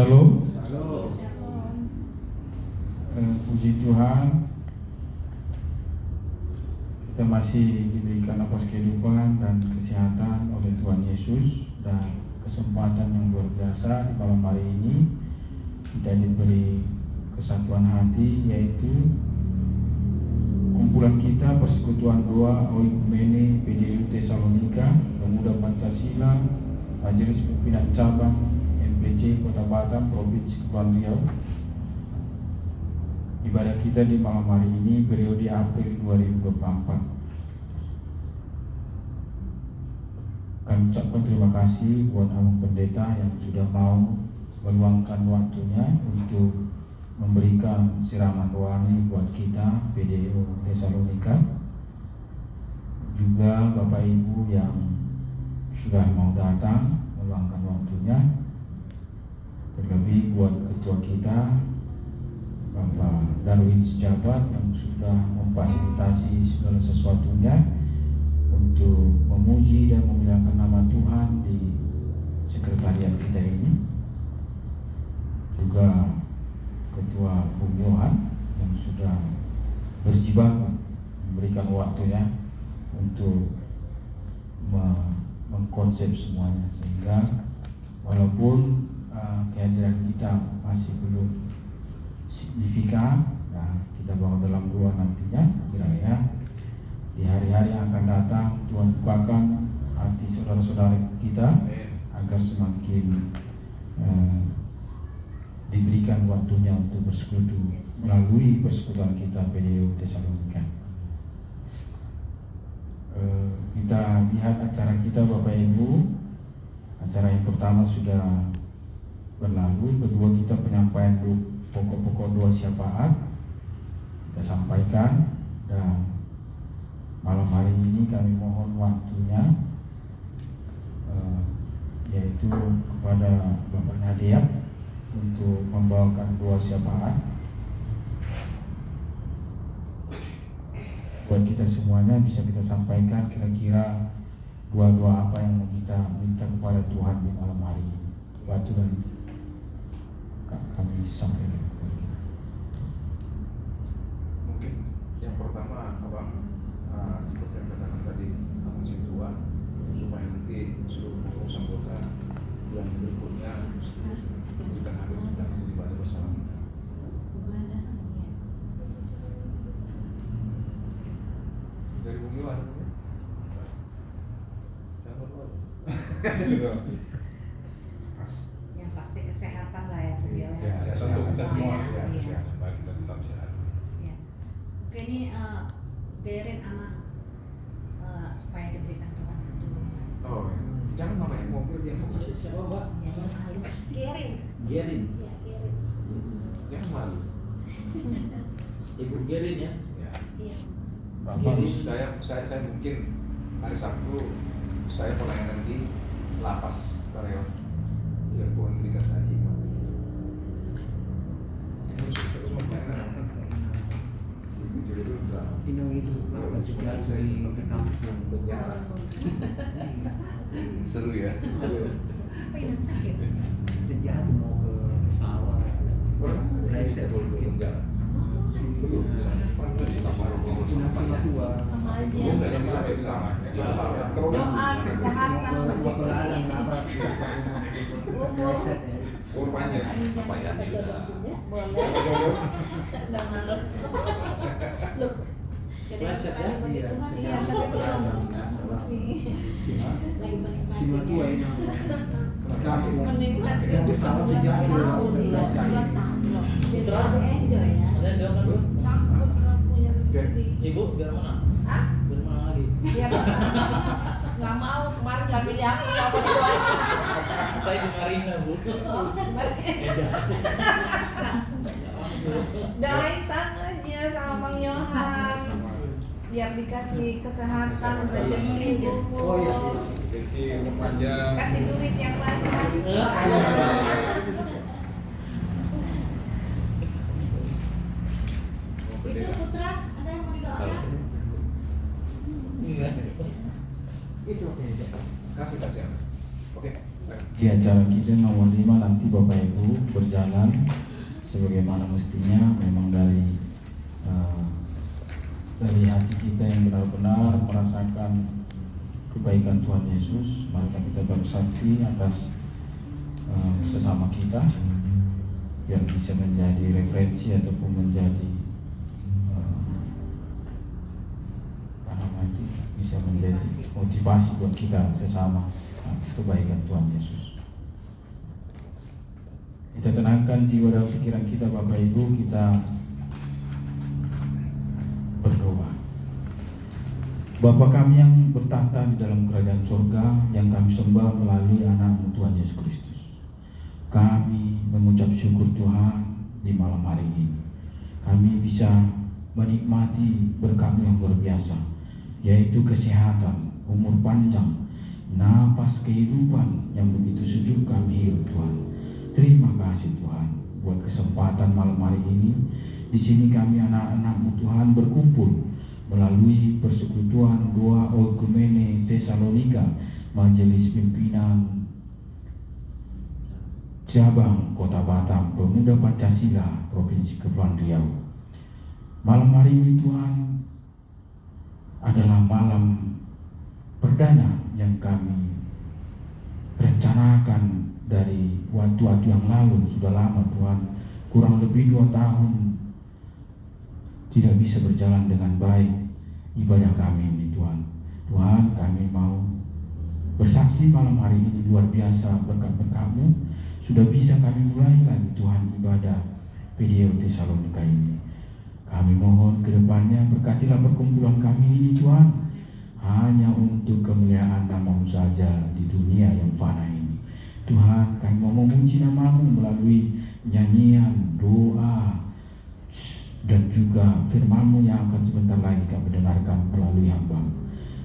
Shalom. Shalom. Puji Tuhan, kita masih diberikan nafas kehidupan dan kesehatan oleh Tuhan Yesus, dan kesempatan yang luar biasa di malam hari ini kita diberi kesatuan hati, yaitu kumpulan kita persekutuan doa Oikumene PDIU Tesalonika, Pemuda Pancasila, Majelis Pimpinan Cabang MPC Kota Batam, Provinsi Kepulauan Riau. Ibadah kita di malam hari ini periode April 2024. Kami ucapkan terima kasih buat Abang Pendeta yang sudah mau meluangkan waktunya untuk memberikan siraman rohani buat kita PDIU Tesalonika. Juga Bapak Ibu yang sudah mau datang meluangkan waktunya, terlebih buat ketua kita Bapak Darwin Sejabat yang sudah memfasilitasi segala sesuatunya untuk memuji dan memuliakan nama Tuhan di sekretariat kita ini. Juga Ketua Bung Yohan yang sudah berjibaku memberikan waktunya untuk mengkonsep semuanya, sehingga walaupun kehadiran kita masih belum signifikan, kita bawa dalam doa nantinya kiranya di hari-hari yang akan datang Tuhan bukakan hati saudara-saudara kita agar semakin diberikan waktunya untuk bersekutu melalui persekutuan kita PDIU Tesalonika. Kita lihat acara kita Bapak Ibu. Acara yang pertama sudah berlalu, kedua kita penyampaian pokok-pokok doa syafaat kita sampaikan, dan malam hari ini kami mohon waktunya yaitu kepada Bapak Nadia untuk membawakan doa syafaat buat kita semuanya. Bisa kita sampaikan kira-kira doa-doa apa yang mau kita minta kepada Tuhan di malam hari ini. Waktu dan kami sampaikan kepada kita. Mungkin yang pertama Abang seperti yang katakan tadi, Abang Sintua, supaya nanti seluruh pengurus anggota yang berikutnya kita hadir dan beribadah bersama. Dari Bung Iwan. Yang pasti kesehatan lah ya Bu ya. Ya, tentu kita semua ya, Iya. supaya kita tetap sehat. Ya. Oke, ini Deren sama supaya diberikan Tuhan pertolongan. Oh, jangan mamain mobil dia mau. Siapa Mbak? Ya, yang malu. Gerin. Gerin. Ya, Gerin. Jangan malu. Ibu Gerin ya? Ya. Iya. Bapak Saya mungkin hari Sabtu saya pelayanan di lapas Karyawan. Biar Tuhan berikan saya hikmat. Terus mau pelayanan. Si kecil itu udah Inung itu apa juga di kampung. berjalan. Seru ya. Apa yang sakit? Sejak mau ke sawah. Reset Betul jalan. Betul. Sama tua. Sama aja. Gue nggak nyampe apa itu sama. Doa kesehatan. Pengolahan apa? Reset ya. Kurbannya apa ya? Boleh. Udah males. Loh. Reset ya? Iya. Iya, tapi belum. Masih lagi Sama tua ini. Di kampung. meningkat sih. Yang di sawah di jauh. Putra? Enjoy ya. Ada yang doakan Bu? Takut nggak punya rezeki. Ibu biar mana? Hah? Biar mana lagi? Biar nggak mau, kemarin nggak milih aku, nggak mau didoain. Saya di Marina Bu. Oh, kemarin. Doain sama aja sama Bang Yohan, biar dikasih kesehatan, rezeki, umur, Oh iya. Jadi umur panjang. kasih duit yang banyak. Itu Putra, ada yang mau didoakan? Iya. Itu. Kasih. Oke. Baik. di acara kita nomor 5 nanti Bapak Ibu berjalan sebagaimana mestinya, memang dari hati kita yang benar-benar merasakan kebaikan Tuhan Yesus. Mari kita bersaksi atas sesama kita biar bisa menjadi referensi ataupun menjadi bisa menjadi motivasi buat kita sesama atas kebaikan Tuhan Yesus. Kita tenangkan jiwa dan pikiran kita Bapak Ibu, kita berdoa. Bapa kami yang bertahta di dalam kerajaan surga, yang kami sembah melalui anak-Mu Tuhan Yesus Kristus, kami mengucap syukur Tuhan di malam hari ini. Kami bisa menikmati berkat-Mu yang luar biasa, yaitu kesehatan, umur panjang, napas kehidupan yang begitu sejuk kami hidup Tuhan. Terima kasih Tuhan buat kesempatan malam hari ini. Di sini kami anak-anak-Mu Tuhan berkumpul melalui persekutuan doa Oikumene Tesalonika, Majelis Pimpinan Cabang Kota Batam, Pemuda Pancasila, Provinsi Kepulauan Riau. Malam hari ini Tuhan adalah malam perdana yang kami rencanakan dari waktu-waktu yang lalu. Sudah lama Tuhan, kurang lebih 2 tahun tidak bisa berjalan dengan baik ibadah kami ini Tuhan. Tuhan, kami mau bersaksi malam hari ini luar biasa berkat-berkat-Mu sudah bisa kami mulai lagi Tuhan ibadah PDIO Tesalonika ini. Kami mohon ke depannya berkatilah perkumpulan kami ini Tuhan, hanya untuk kemuliaan nama-Mu saja di dunia yang fana ini. Tuhan, kami mau memuji nama-Mu melalui nyanyian, doa, dan juga firman-Mu yang akan sebentar lagi kami dengarkan melalui hamba.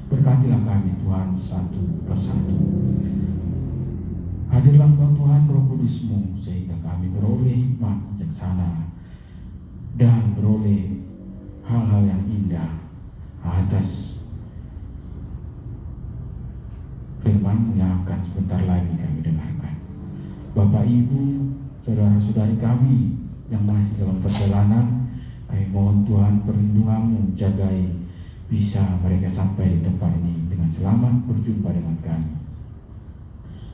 Berkatilah kami Tuhan satu persatu. Hadirlah Engkau Tuhan Roh Kudus-Mu sehingga kami beroleh hikmat bijaksana dan beroleh hal-hal yang indah atas firman-Mu yang akan sebentar lagi kami dengarkan. Bapak Ibu, saudara-saudari kami yang masih dalam perjalanan, kami mohon Tuhan perlindungan-Mu, jagai bisa mereka sampai di tempat ini dengan selamat berjumpa dengan kami.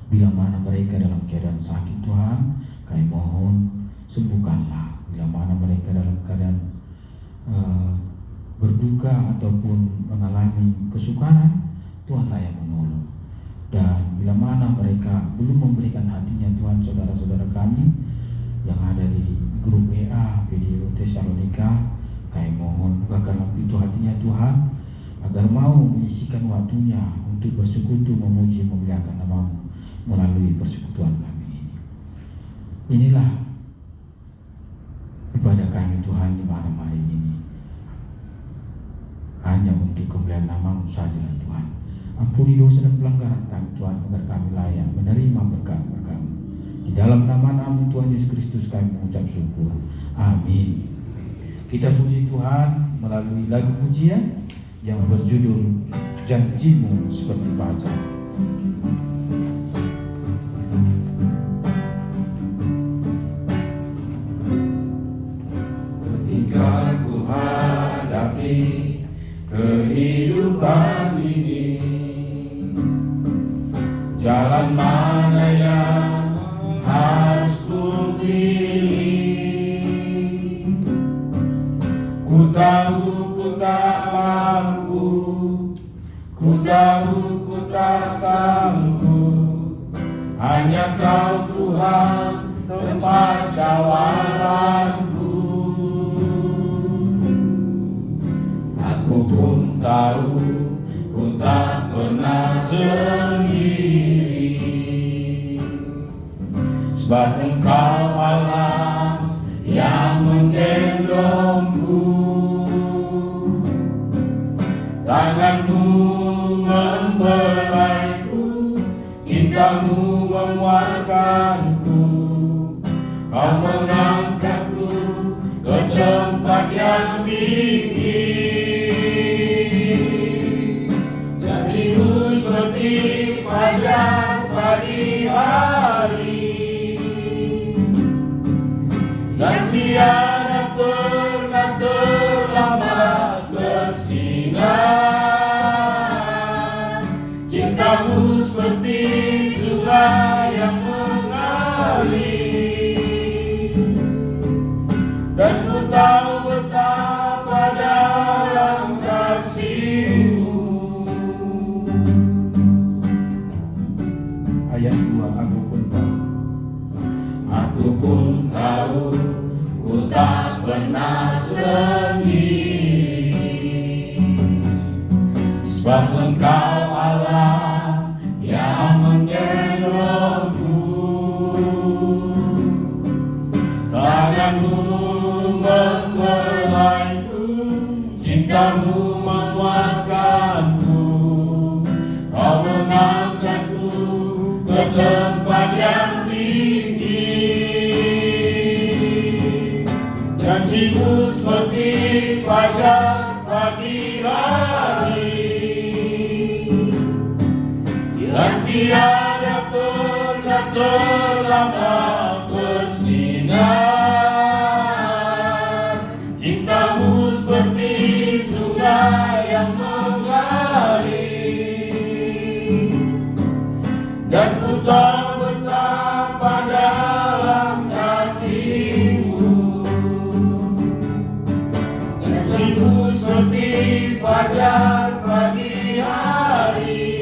Bila mana mereka dalam keadaan sakit Tuhan, kami mohon sembuhkanlah. Bila mana mereka dalam keadaan berduka ataupun mengalami kesukaran, Tuhanlah yang menolong. Dan bila mana mereka belum memberikan hatinya Tuhan, saudara-saudara kami yang ada di grup WA PDIO Tesalonika, kami mohon bukakanlah pintu hatinya Tuhan, agar mau menyisikan waktunya untuk bersekutu, memuji, memuliakan nama-Mu melalui persekutuan kami ini. Inilah ibadah kami Tuhan di malam hari ini, hanya untuk kemuliaan nama-Mu sajalah Tuhan. Ampuni dosa dan pelanggaran kami Tuhan, agar kami layak menerima berkat-berkat-Mu. Di dalam nama-Mu Tuhan Yesus Kristus kami mengucap syukur. Amin. Kita puji Tuhan melalui lagu pujian yang berjudul Janji-Mu Seperti Fajar. Ketika ku hadapi kehidupan ini, jalan mana yang harus ku pilih? Ku tahu ku tak mampu, ku tahu ku tak sanggup. Hanya Kau Tuhan tempat jawabanku. Aku pun tahu ku tak pernah sendiri, sebab Engkau Allah yang menggendongku. Tangan-Mu membelaiku, cinta-Mu memuaskanku. Kau mengangkatku ke tempat yang tinggi. Janji-Mu seperti fajar pagi hari. dan tiada pernah terlambat bersinar. Cintamu seperti sungai yang mengalir, dan ku tahu betapa dalam kasih-Mu. Ayat 2, Aku pun tahu ku tak pernah sendiri, sebab Engkau Allah yang menggendongku. Tangan-Mu membelaiku, cinta-Mu memuaskanku. Kau mengangkatku ke tempat yang tinggi. Janji-Mu seperti fajar pagi hari, dan tiada pernah terlambat bersinar. Cinta-Mu seperti sungai yang mengalir, dan ku tahu betapa dalam kasih-Mu. Janji-Mu seperti fajar pagi hari,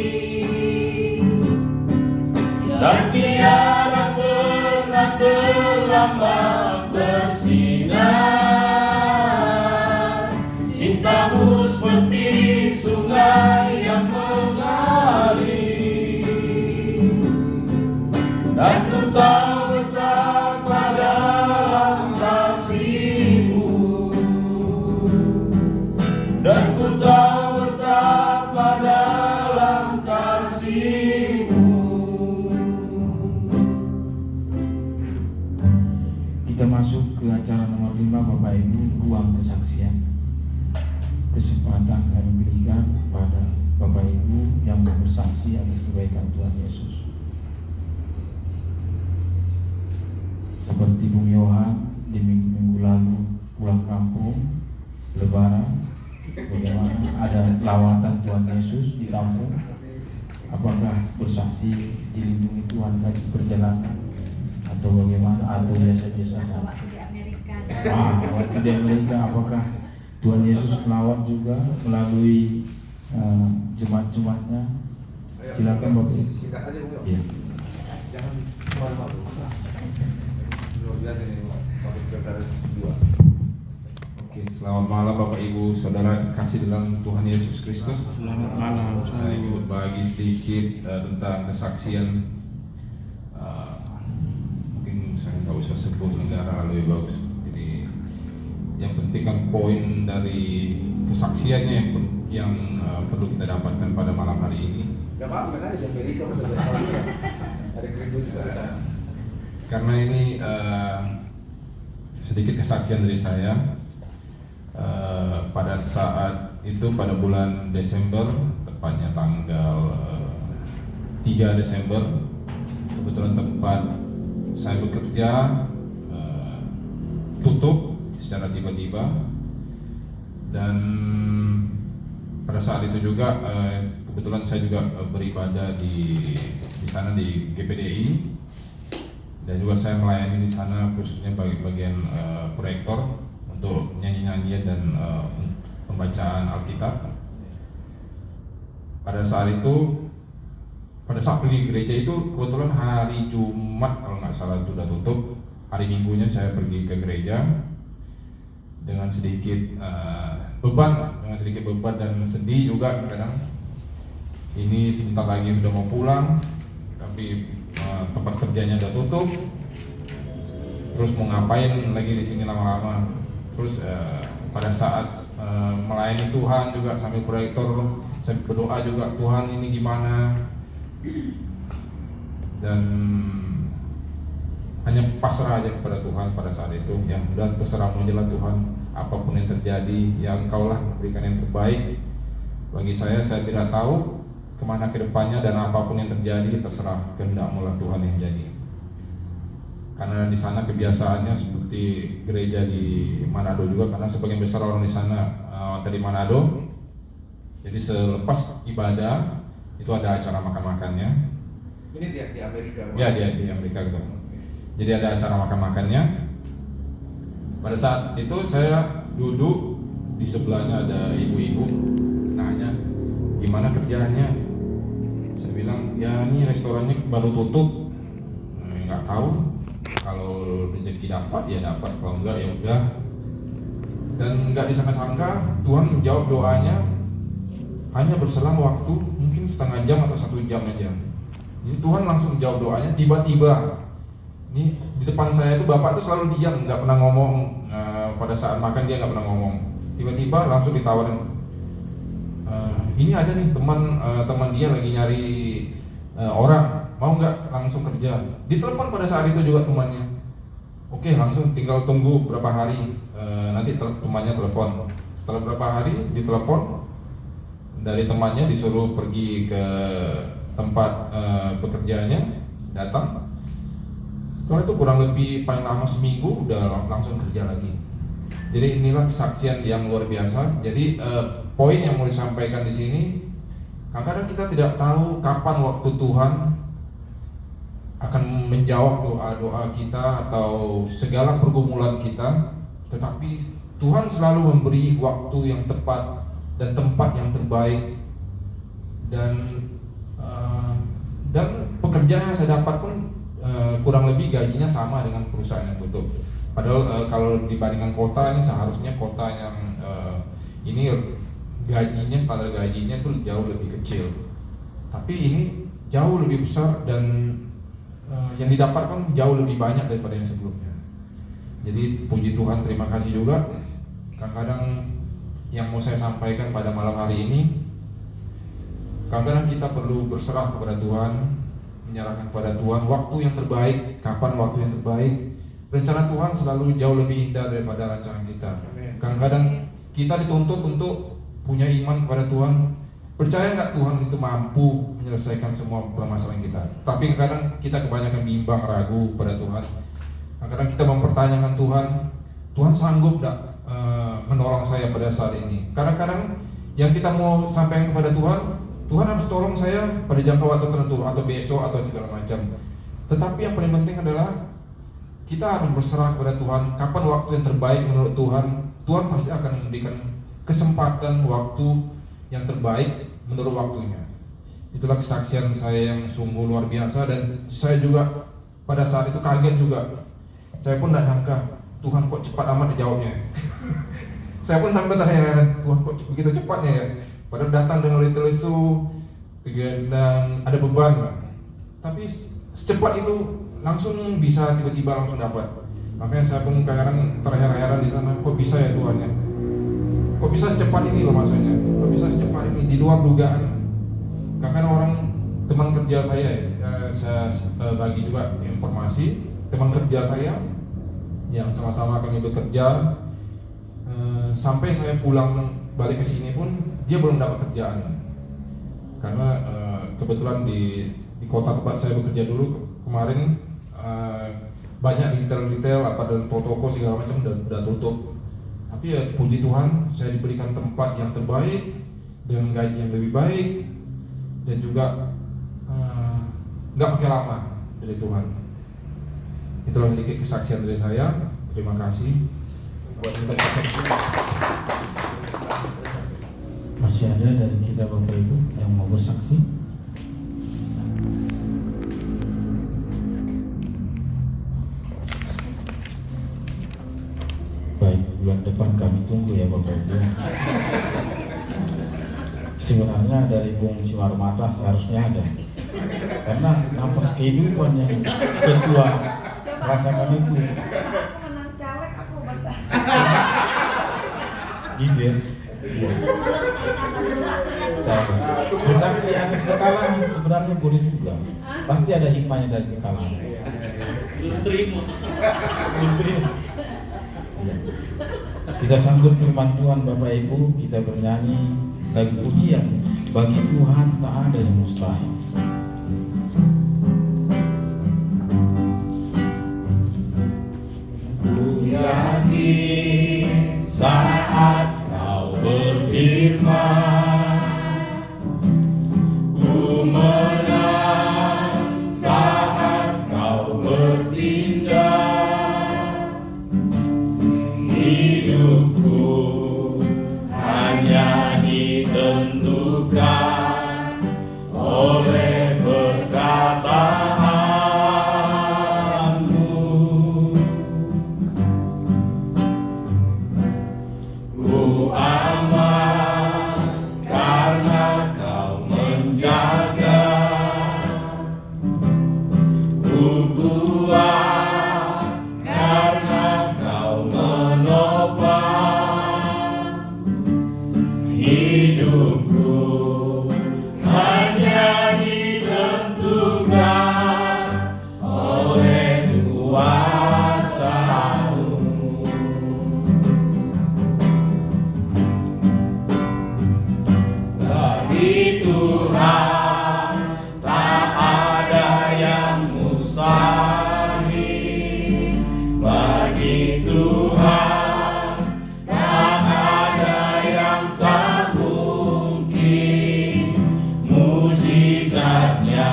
dan tiada pernah terlambat bersinar. Cinta-Mu seperti sungai yang mengalir, dan ku tahu betapa dalam kasih-Mu, dan ku tahu betapa dalam kasih-Mu. Kita masuk ke acara nomor 5, Bapak Ibu, ruang kesaksian. Kesempatan kami berikan kepada Bapak Ibu yang mau bersaksi atas kebaikan Tuhan Yesus. Seperti Bung Yohan di minggu lalu pulang kampung, Lebaran, bagaimana ada lawatan Tuhan Yesus di kampung. Apakah bersaksi dilindungi Tuhan di perjalanan atau bagaimana, atau biasa-biasa saja? Waktu di Amerika, apakah Tuhan Yesus melawat juga melalui jemaat-jemaatnya? Silakan Bapak. Singkat aja Bung. Iya. Jangan malu-malu. Luar biasa ini Bapak Sekretaris 2. Oke, selamat malam Bapak Ibu Saudara kasih dalam Tuhan Yesus Kristus. Selamat malam. Saya ingin berbagi sedikit tentang kesaksian. Mungkin saya nggak usah sebut negara, lebih bagus. Jadi yang penting kan poin dari kesaksiannya yang perlu kita dapatkan pada malam hari ini. Gak apa-apa kan di Amerika udah berapa ada keribu juga. Karena ini sedikit kesaksian dari saya. Pada saat itu pada bulan Desember, tepatnya tanggal 3 Desember, kebetulan tempat saya bekerja tutup secara tiba-tiba, dan pada saat itu juga kebetulan saya juga beribadah di sana di GPDI, dan juga saya melayani di sana khususnya bagian proyektor untuk nyanyi-nyanyian dan pembacaan Alkitab. Pada saat pergi gereja itu kebetulan hari Jumat kalau nggak salah itu udah tutup. Hari Minggunya saya pergi ke gereja dengan sedikit beban dan sedih juga kadang. Ini sebentar lagi udah mau pulang, tapi tempat kerjanya udah tutup. Terus mau ngapain lagi di sini lama-lama? Terus pada saat melayani Tuhan juga sambil proyektor, saya berdoa juga, Tuhan ini gimana? Dan hanya pasrah aja kepada Tuhan pada saat itu. Ya udah terserahmu aja lah Tuhan, apapun yang terjadi, ya Engkau lah memberikan yang terbaik. Bagi saya tidak tahu kemana ke depannya, dan apapun yang terjadi terserah kehendak-Mu lah Tuhan yang jadi. karena di sana kebiasaannya seperti gereja di Manado juga, karena sebagian besar orang di sana dari Manado. Jadi selepas ibadah itu ada acara makan-makannya. Ini di Amerika. Ya, di Amerika gitu. Jadi ada acara makan-makannya. Pada saat itu saya duduk di sebelahnya, ada ibu-ibu nanya gimana kerjaannya. Saya bilang ya ini restorannya baru tutup, nggak tahu. Kalau rezeki dapat ya dapat, kalau enggak ya udah. Dan nggak disangka-sangka Tuhan menjawab doanya hanya berselang waktu mungkin setengah jam atau 1 jam aja. Jadi Tuhan langsung jawab doanya tiba-tiba. Ini di depan saya itu bapak tuh selalu diam, nggak pernah ngomong. Pada saat makan dia nggak pernah ngomong. Tiba-tiba langsung ditawarin, ini ada nih teman dia lagi nyari orang, mau nggak langsung kerja. Ditelepon pada saat itu juga temannya. Oke, langsung tinggal tunggu berapa hari, nanti temannya telepon. Setelah berapa hari ditelepon dari temannya, disuruh pergi ke tempat bekerjanya, datang. Setelah itu kurang lebih paling lama seminggu udah langsung kerja lagi. Jadi inilah kesaksian yang luar biasa. Jadi poin yang mau disampaikan di sini, kadang-kadang kita tidak tahu kapan waktu Tuhan akan menjawab doa-doa kita atau segala pergumulan kita, tetapi Tuhan selalu memberi waktu yang tepat dan tempat yang terbaik. Dan pekerjaan yang saya dapat pun kurang lebih gajinya sama dengan perusahaan yang tutup. Padahal kalau dibandingkan kota ini, seharusnya kota yang ini gajinya, standar gajinya tuh jauh lebih kecil. Tapi ini jauh lebih besar dan yang didapatkan jauh lebih banyak daripada yang sebelumnya. Jadi puji Tuhan, terima kasih juga. Kadang-kadang yang mau saya sampaikan pada malam hari ini, kadang-kadang kita perlu berserah kepada Tuhan, menyerahkan kepada Tuhan waktu yang terbaik. Kapan waktu yang terbaik? Rencana Tuhan selalu jauh lebih indah daripada rencana kita. Kadang-kadang kita dituntut untuk punya iman kepada Tuhan. Percaya nggak Tuhan itu mampu menyelesaikan semua permasalahan kita? Tapi kadang kita kebanyakan bimbang, ragu pada Tuhan. Kadang kita mempertanyakan Tuhan sanggup nggak menolong saya pada saat ini? Kadang-kadang yang kita mau sampaikan kepada Tuhan harus tolong saya pada jangka waktu tertentu atau besok atau segala macam. Tetapi yang paling penting adalah kita harus berserah kepada Tuhan. Kapan waktu yang terbaik menurut Tuhan? Tuhan pasti akan memberikan kesempatan waktu yang terbaik menurut waktunya. Itulah kesaksian saya yang sungguh luar biasa, dan saya juga pada saat itu kaget juga. Saya pun tidak nyangka Tuhan kok cepat amat dijawabnya. Saya pun sampai terheran, Tuhan kok begitu cepatnya ya. Padahal datang dengan lesu dan ada beban, tapi secepat itu langsung bisa tiba-tiba langsung dapat. Makanya saya pun kadang-kadang terheran-heran di sana, kok bisa ya Tuhan ya? Kok bisa secepat ini loh maksudnya? Kok bisa secepat ini, di luar dugaan? Kadang-kadang orang teman kerja saya bagi juga informasi, teman kerja saya yang sama-sama kami bekerja, sampai saya pulang balik ke sini pun dia belum dapat kerjaan. Karena kebetulan di kota tempat saya bekerja dulu kemarin banyak retail apa dan toko segala macam udah tutup. Tapi ya puji Tuhan, saya diberikan tempat yang terbaik dengan gaji yang lebih baik, dan juga nggak pakai lama dari Tuhan. Itulah sedikit kesaksian dari saya. Terima kasih buat Masih ada dari kita Bapak Ibu yang mau bersaksi? Baik, bulan depan kami tunggu ya Bapak Ibu. Sebenarnya dari Bung Simarmata seharusnya ada, karena nafas kehidupan yang kedua rasakan itu. Aku menang caleg, aku bersaksi. Gitu ya. Bersaksi atas kekalahan sebenarnya boleh juga. Pasti ada hikmahnya dari kekalahan. Belum terima. Ya. Kita sambut firman Tuhan Bapak Ibu, kita bernyanyi lagu pujian, bagi Tuhan tak ada yang mustahil. hidupku hanya ditentukan oleh perkataanmu. Ku aman karena kau menjaga, ku kuat karena kau menopang hidupku hanya ditentukan oleh kuasa-Mu. Bagi Tuhan tak ada yang mustahil, bagi Tuhan tak ada yang tak mungkin. Mujizatnya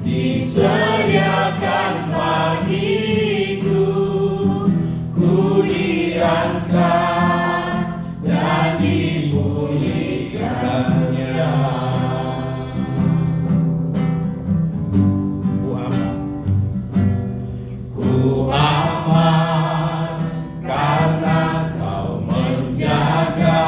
disediakan bagiku, ku diangkat dan dipulihkannya. Ku aman karena kau menjaga,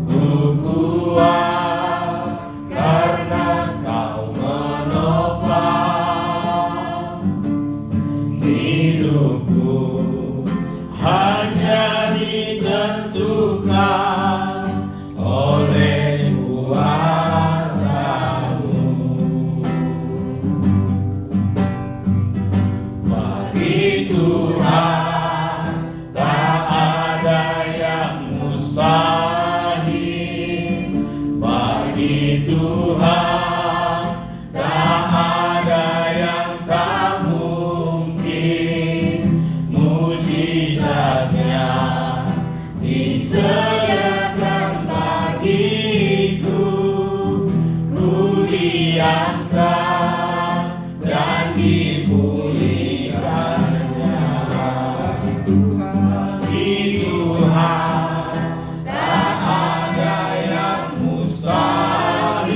ku kuat karena kau menopang hidupku hanya ditentukan oleh kuasa-Mu. Bagi Tuhan tak ada yang mustahil, bagi Tuhan tak ada yang tak mungkin. Mujizatnya disediakan bagiku, ku diangkat dan dipulihkannya. Bagi Tuhan tak ada yang mustahil,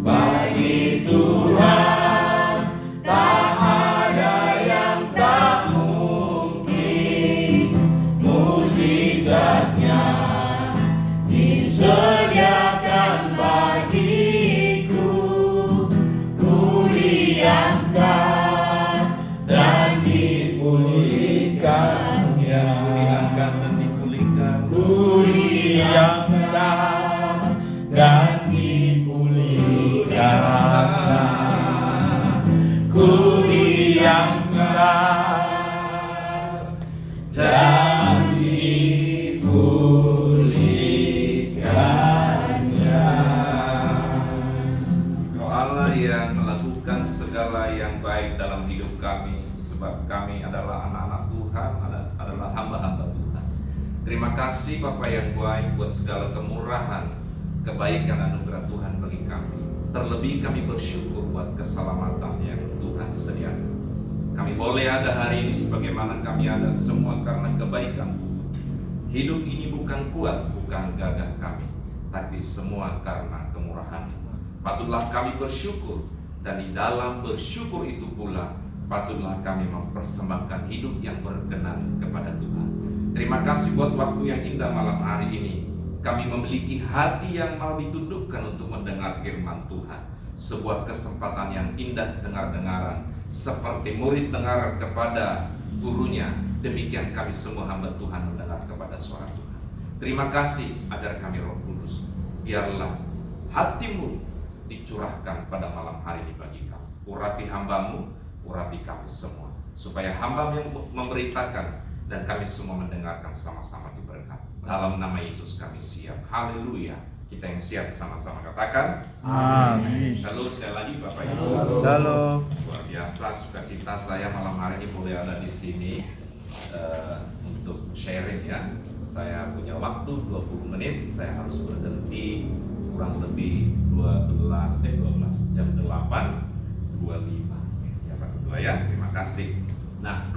bagi Tuhan tak ada yang tak mungkin. Mujizatnya disediakan bagiku, ku diangkat dan dipulihkannya. Diangkat dan dipulihkan. Ku diangkat dan dipulihkannya. Ku diangkat dan dipulihkannya. Kau Allah yang melakukan segala yang baik dalam hidup kami, sebab kami adalah anak-anak Tuhan, adalah hamba-hamba Tuhan. Terima kasih Bapa yang baik buat segala kemurahan, kebaikan anugerah Tuhan bagi kami. Terlebih kami bersyukur buat keselamatan yang Tuhan sediakan. Kami boleh ada hari ini sebagaimana kami ada semua karena kebaikan Tuhan. Hidup ini bukan kuat, bukan gagah kami, tapi semua karena kemurahan. Patutlah kami bersyukur, dan di dalam bersyukur itu pula patutlah kami mempersembahkan hidup yang berkenan kepada Tuhan. Terima kasih buat waktu yang indah malam hari ini. Kami memiliki hati yang mau ditundukkan untuk mendengar firman Tuhan. Sebuah kesempatan yang indah dengar-dengaran, seperti murid dengar kepada gurunya. Demikian kami semua hamba Tuhan mendengar kepada suara Tuhan. Terima kasih, ajar kami Roh Kudus. Biarlah hati-Mu dicurahkan pada malam hari ini bagi kami. Urapi hamba-Mu, urapi kami semua, supaya hamba yang memberitakan dan kami semua mendengarkan sama-sama diberkati. Dalam nama Yesus kami siap. Haleluya. Kita yang siap sama-sama katakan Amin. Shalom sekali lagi Bapak Ibu. Shalom. Luar biasa sukacita saya malam hari ini boleh ada di sini untuk sharing ya. Saya punya waktu 20 menit, saya harus berhenti kurang lebih 12 jam 8:25 ya Pak Ketua ya. Terima kasih. Nah,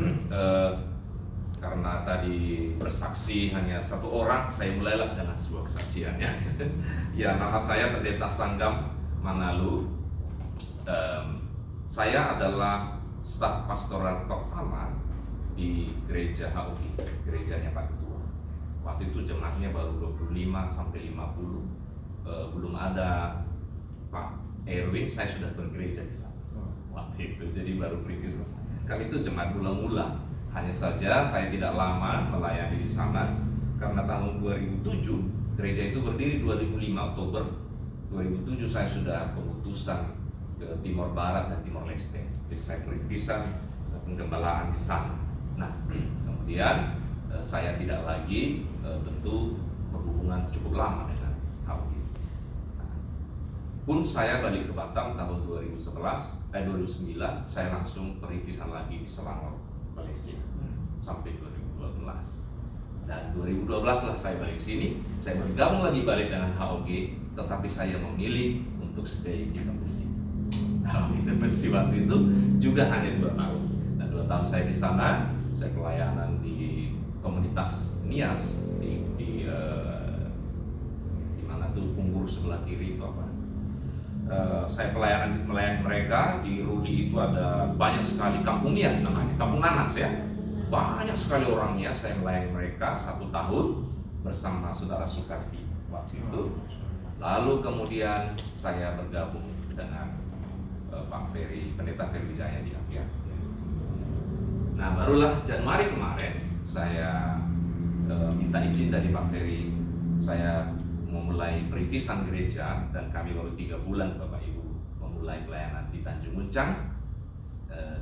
tadi bersaksi hanya satu orang, saya mulailah dengan sebuah kesaksiannya. Ya, nama saya Pendeta Sanggam Mangalu. Saya adalah staf pastoral pertama di gereja HUI, gerejanya Pak Ketua. Waktu itu jemaatnya baru 25 sampai 50. Belum ada Pak Erwin, saya sudah bergereja di sana waktu itu, jadi baru perintis. Kami itu jemaat mula-mula. Hanya saja saya tidak lama melayani di sana karena tahun 2007 gereja itu berdiri 2005 Oktober 2007 saya sudah pemutusan ke Timor Barat dan Timor Leste. Jadi saya perintisan penggembalaan di sana. Nah, kemudian saya tidak lagi tentu berhubungan cukup lama dengan HUI. Pun saya balik ke Batam tahun 2009 saya langsung perintisan lagi di Selangor, Malaysia sampai 2012. Dan 2012 lah saya balik sini, saya bergabung lagi balik dengan HOG, tetapi saya memilih untuk stay di Tembesi. HOG Tembesi waktu itu juga hanya 2 tahun. Dan 2 tahun saya di sana, saya pelayanan di komunitas Nias di mana tuh Punggur sebelah kiri itu apa? Saya melayani mereka di Ruli itu ada banyak sekali kampung Nias namanya, kampung Nanas ya. Banyak sekali orang Nias, saya melayani mereka 1 tahun bersama saudara Sukarti waktu itu. Lalu kemudian saya bergabung dengan Pak Ferry, Pendeta Ferry Wijaya di Avia. Nah, barulah Januari kemarin saya minta izin dari Pak Ferry, saya memulai perintisan gereja dan kami baru 3 bulan Bapak Ibu memulai pelayanan di Tanjung Muncang.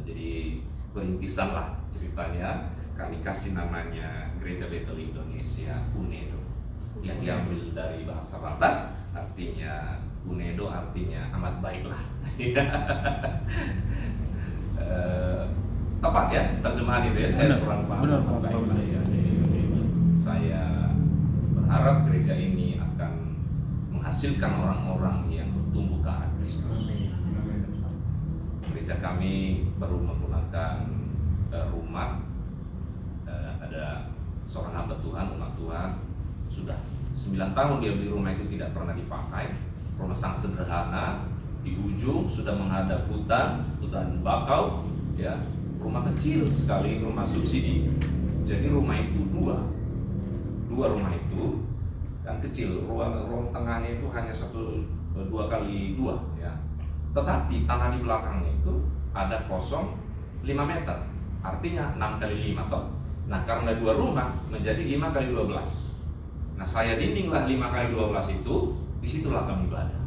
Jadi perintisan lah ceritanya, kami kasih namanya Gereja Betel Indonesia UNEDO yang diambil dari bahasa Batak, artinya UNEDO artinya amat baiklah. Tepat ya terjemahan itu ya, saya kurang paham. Benar, amat baik. benar. Ya, saya berharap gereja ini akan menghasilkan orang-orang yang bertumbuh ke arah Kristus. Gereja kami baru menggunakan rumah, ada seorang hamba Tuhan, umat Tuhan, sudah 9 tahun dia beli rumah itu tidak pernah dipakai. Rumah sangat sederhana, di ujung sudah menghadap hutan bakau, ya, rumah kecil sekali, rumah subsidi. Jadi rumah itu dua rumah itu yang kecil, ruang tengahnya itu hanya 2x2 ya. Tetapi tanah di belakangnya itu ada kosong 5 meter, artinya 6x5 toh. Nah, karena 2 rumah menjadi 5x12. Nah, saya dindinglah 5x12 itu, disitulah kami ibadah.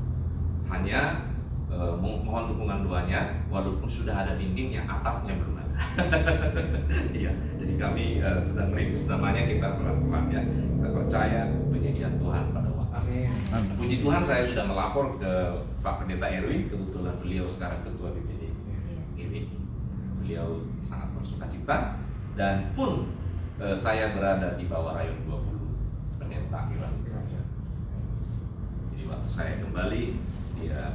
Hanya mohon dukungan doanya, walaupun sudah ada dindingnya, atapnya belum ada. Iya, jadi kami sedang merintis, namanya kita pelan-pelan ya. Kita percaya penyediaan Tuhan pada waktu. Puji Tuhan, saya sudah melapor ke Pak Pendeta Erwin, kebetulan beliau sekarang ketua BPD. Beliau sangat bersukacita dan pun saya berada di bawah rayon 20 Pendeta Irwan. Jadi waktu saya kembali,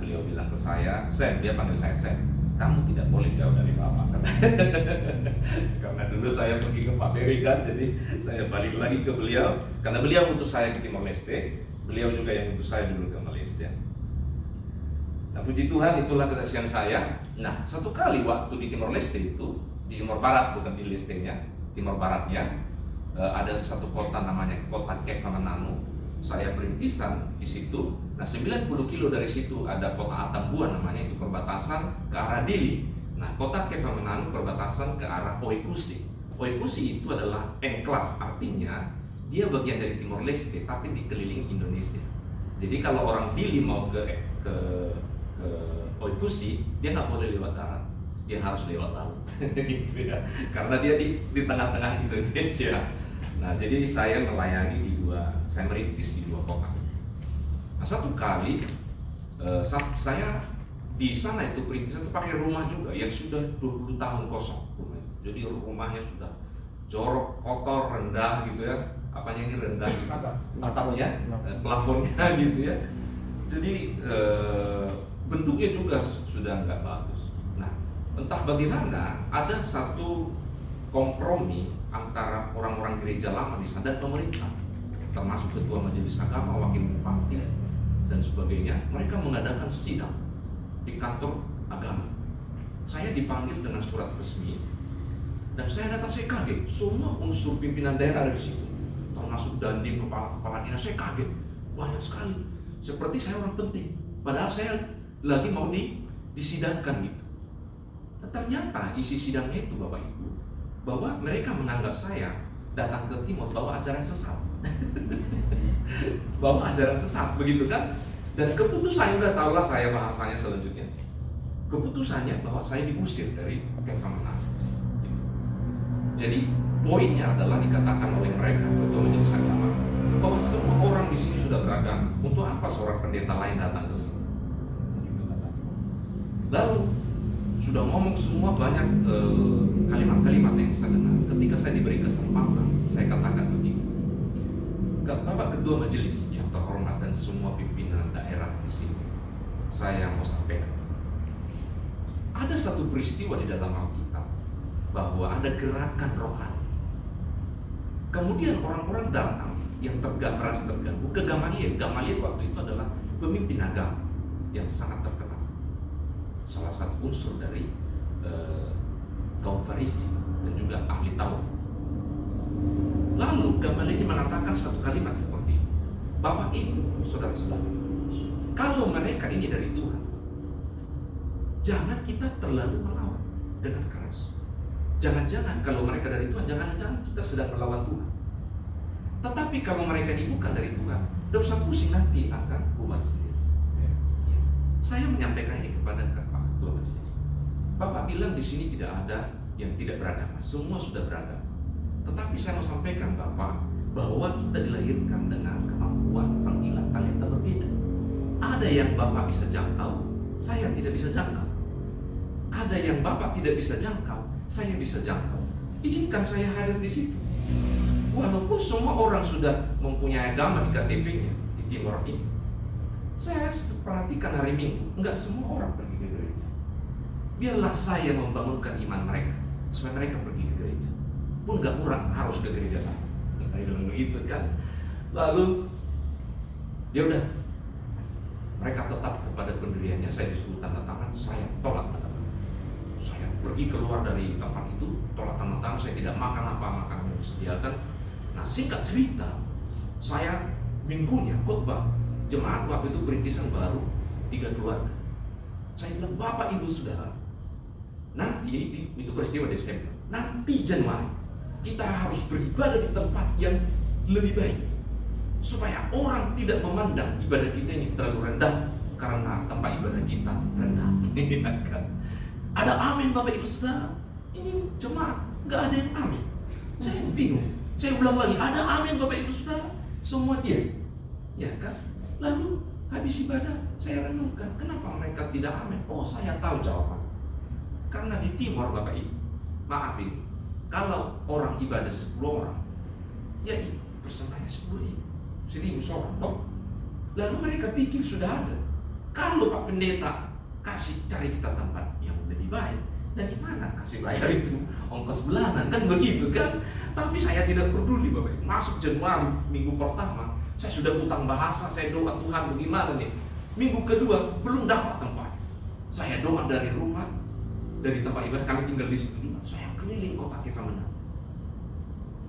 beliau bilang ke saya, Sen, dia panggil saya Sen, kamu tidak boleh jauh dari Bapak. Karena dulu saya pergi ke Pak Ferry kan, jadi saya balik lagi ke beliau, karena beliau utus saya ke Timor Leste, beliau juga yang utus saya dulu ke Malaysia. Nah, puji Tuhan, itulah kesaksian saya. Nah, satu kali waktu di Timor Leste itu, di Timor Barat, bukan di Leste-nya, Timor Baratnya, ada satu kota namanya kota Kefamananu. Saya perintisan di situ. Nah, 90 kilo dari situ ada kota Atambua namanya, itu perbatasan ke arah Dili. Nah, kota Kefamananu perbatasan ke arah Oikusi. Oikusi itu adalah enklave, artinya dia bagian dari Timor Leste tapi dikelilingi Indonesia. Jadi kalau orang Dili mau ke Oikusi, dia nggak boleh lewat darat, dia harus lewat laut. Gitu ya. Karena dia di tengah-tengah Indonesia. Nah, jadi saya melayani saya merintis di 2 kota. Nah, satu kali saya di sana itu perintisan itu pakai rumah juga yang sudah 20 tahun kosong. Jadi rumahnya sudah jorok, kotor, rendah gitu ya. Apanya ini rendah? Atapnya, plafonnya gitu ya. Jadi bentuknya juga sudah nggak bagus. Nah, entah bagaimana ada satu kompromi antara orang-orang gereja lama di sana dan pemerintah, termasuk ketua majelis agama, wakil bupati dan sebagainya. Mereka mengadakan sidang di kantor agama. Saya dipanggil dengan surat resmi dan saya datang, saya kaget. Semua unsur pimpinan daerah ada di situ, termasuk dandim, kepala dinas. Saya kaget, banyak sekali. Seperti saya orang penting, padahal saya lagi mau disidangkan gitu. Nah, ternyata isi sidangnya itu Bapak Ibu, bahwa mereka menganggap saya datang ke Timor bawa ajaran sesat. Bawa ajaran sesat, begitu kan? Dan keputusannya, udah tahulah saya bahasanya selanjutnya. Keputusannya bahwa saya diusir dari Kefamenan. Jadi poinnya adalah dikatakan oleh mereka, ketua majelis agama, bahwa semua orang di sini sudah beragama. Untuk apa seorang pendeta lain datang ke sini? Lalu sudah ngomong semua banyak kalimat-kalimat yang saya dengar. Ketika saya diberi kesempatan, saya katakan begini, Bapak Ketua Majelis yang terhormat dan semua pimpinan daerah di sini, saya mau sampaikan, ada satu peristiwa di dalam Alkitab bahwa ada gerakan rohani. Kemudian orang-orang datang yang merasa terganggu ke Gamaliel. Gamaliel waktu itu adalah pemimpin agama yang sangat terkenal, salah satu unsur dari kaum Farisi dan juga ahli Taurat. Lalu Gamaliel ini mengatakan satu kalimat seperti ini, Bapak Ibu, saudara-saudara, kalau mereka ini dari Tuhan, jangan kita terlalu melawan dengan keras. Jangan-jangan kalau mereka dari Tuhan, jangan-jangan kita sedang melawan Tuhan. Tetapi kalau mereka ini bukan dari Tuhan, tidak usah pusing, nanti akan bubar sendiri. Ya. Saya menyampaikan ini kepada Pak Ketua Majelis. Bapak bilang di sini tidak ada yang tidak beragama, semua sudah beragama. Tetapi saya mau sampaikan Bapak bahwa kita dilahirkan dengan kemampuan panggilan talenta berbeda. Ada yang Bapak bisa jangkau, saya tidak bisa jangkau. Ada yang Bapak tidak bisa jangkau, saya bisa jangkau. Izinkan saya hadir di situ. Walaupun semua orang sudah mempunyai agama di KTP-nya di Timor ini, saya perhatikan hari Minggu, enggak semua orang pergi ke gereja. Biarlah saya membangunkan iman mereka supaya mereka pergi ke gereja. Pun enggak kurang harus ke gereja saya. Saya bilang begitu kan. Lalu, ya udah, mereka tetap kepada pendiriannya. Saya disuruh tanda tangan, saya tolak tanda tangan. Saya pergi keluar dari tempat itu, tolak tanda tangan. Saya tidak makan apa makanan yang disediakan. Nah, singkat cerita, saya minggunya khotbah jemaat waktu itu perintisan baru 3 keluarga. Saya bilang, Bapak Ibu Saudara, nanti itu peristiwa Desember, nanti Januari kita harus beribadah di tempat yang lebih baik, supaya orang tidak memandang ibadah kita ini terlalu rendah karena tempat ibadah kita rendah. Ada amin Bapak Ibu Saudara. Ini jemaat nggak ada yang amin. Saya bingung. Saya ulang lagi, ada amin Bapak Ibu Saudara. Semua dia, ya kan? Lalu habis ibadah saya renungkan, kenapa mereka tidak amin? Oh, saya tahu jawaban. Karena di Timor Bapak Ibu, maaf ini, kalau orang ibadah 10 orang, ya persembahannya 10.000 seorang, toh. Lalu mereka pikir sudah ada. Kalau Pak Pendeta kasih cari kita tempat yang lebih baik, dari mana kasih bayar itu? Ongkos bulanan kan begitu kan? Tapi saya tidak peduli Bapak Ibu. Masuk Januari minggu pertama, saya sudah utang bahasa, saya doa Tuhan bagaimana nih. Minggu kedua belum dapat tempat. Saya doa dari rumah, dari tempat ibadah kami tinggal di situ juga. Saya keliling kota Kefamenan.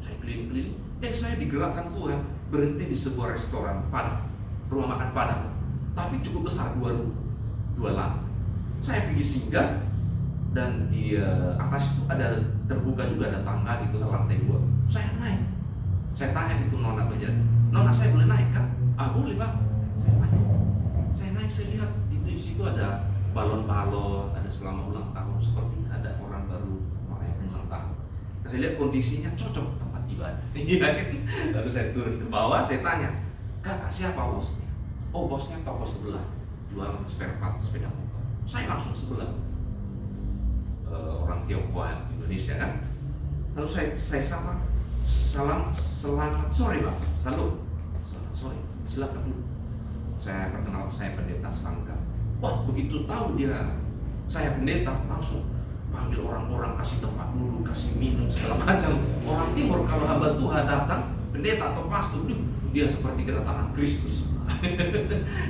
Saya keliling-keliling. Saya digerakkan Tuhan berhenti di sebuah restoran Padang, rumah makan Padang, tapi cukup besar, 2 lantai. Saya pergi singgah dan di atas itu ada terbuka juga, ada tangga gitu, lantai 2. Saya naik. Saya tanya itu nona penjaga, nona saya boleh naik kan? Ah boleh Pak. Saya naik, saya lihat di situ ada balon-balon, ada selamat ulang tahun, sepertinya ada orang baru merayakan ulang tahun. Saya lihat kondisinya cocok tempat ibadah. Lalu saya turun ke bawah, saya tanya, Kak siapa bosnya? Oh bosnya toko sebelah, jual spare part sepeda motor. Saya langsung sebelah. Orang Tionghoa Indonesia kan. Lalu saya salam, selamat sore Pak. Salut. Selamat sore. Silakan dulu. Saya perkenalkan, saya pendeta Sangga. Wah, begitu tahu dia saya pendeta, langsung panggil orang-orang, kasih tempat duduk, kasih minum segala macam. Orang orang timur kalau hamba Tuhan datang, pendeta atau pastor, dia seperti kedatangan Kristus.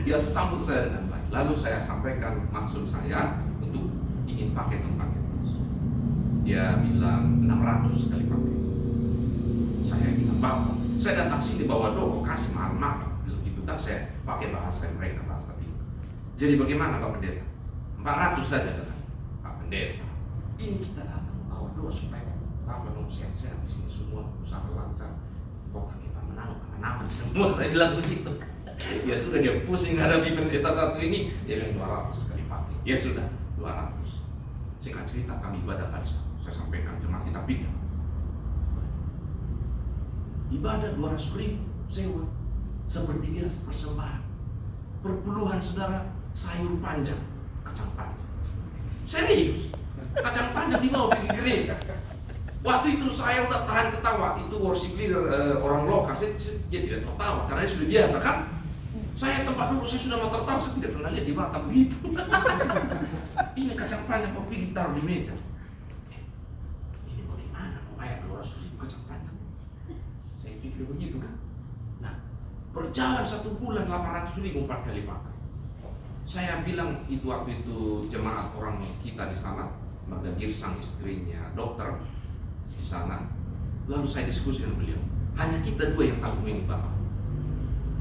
Dia sambut saya dengan baik. Lalu saya sampaikan maksud saya untuk ingin pakai tempat itu. Dia bilang 600 sekali pakai. Saya bilang, Bapak, saya datang sini bawa doa, kasih mahal-mahal. Begitu kan saya pakai bahasa mereka, bahasa timur. Jadi bagaimana Pak Pendeta? 400 saja kata Pak Pendeta. Ini kita datang bawa doa supaya apa dong sehat-sehat di sini semua usaha lancar. Kota kita menang aman-aman semua. Saya bilang begitu. Ya sudah, dia pusing hadapi pendeta satu ini. Dia bilang 200 sekali pakai. Ya sudah 200. Singkat cerita kami ibadah kali saya sampaikan jemaat kita pindah. Ibadah 200.000 sewa. Seperti biasa persembahan. Perpuluhan saudara, sayur panjang, kacang panjang. Serius, kacang panjang dibawa pergi gereja. Waktu itu saya udah tahan ketawa. Itu worship leader orang lokal, dia tidak tertawa karena dia sudah biasa kan. Saya tempat dulu, saya sudah mau tertawa, saya tidak pernah lihat di Batam begitu. Ini kacang panjang kok pergi taruh di meja. Ini bagaimana mau bayar 200.000 kacang panjang? Saya pikir begitu kan. Nah, berjalan 1 bulan 800.000 4 kali pakai. Saya bilang itu waktu itu jemaat orang kita di sana, Marga Girsang istrinya dokter di sana. Lalu saya diskusi dengan beliau. Hanya kita dua yang tanggung ini Bapak.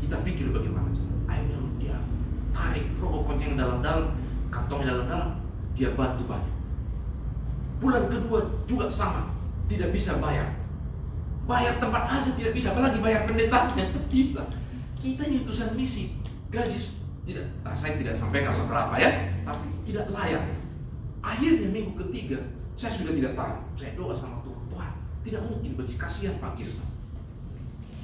Kita pikir bagaimana cara. Akhirnya dia tarik rokok konceng dalam-dalam, kantongnya dalam-dalam, dia bantu banyak. Bulan kedua juga sama, tidak bisa bayar. Bayar tempat aja tidak bisa, apalagi bayar pendetanya bisa. Kita ini utusan misi, gaji tidak, saya tidak sampaikan berapa ya, tapi tidak layak. Akhirnya minggu ketiga, saya sudah tidak tahu. Saya doa sama Tuhan, tidak mungkin bagi kasihan Pak Kirsa.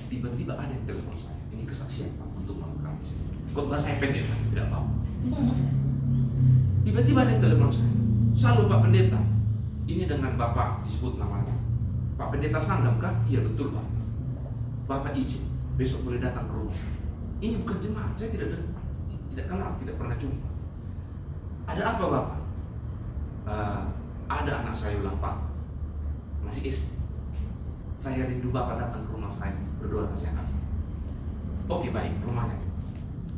Tiba-tiba ada yang telepon saya, ini kesaksian Pak untuk melakukan misi. Khotbah saya pendek, tidak apa. Tiba-tiba ada yang telepon saya, salut Pak Pendeta, ini dengan Bapak disebut namanya. Pak Pendeta Sanggam kah? Iya betul Pak. Bapak izin, besok boleh datang ke rumah saya. Ini bukan jemaat, saya tidak kenal, tidak pernah jumpa. Ada apa Bapak? Ada anak saya ulang tahun, masih SD. Saya rindu Bapak datang ke rumah saya, berdoa kasih anak saya. Oke baik, rumahnya.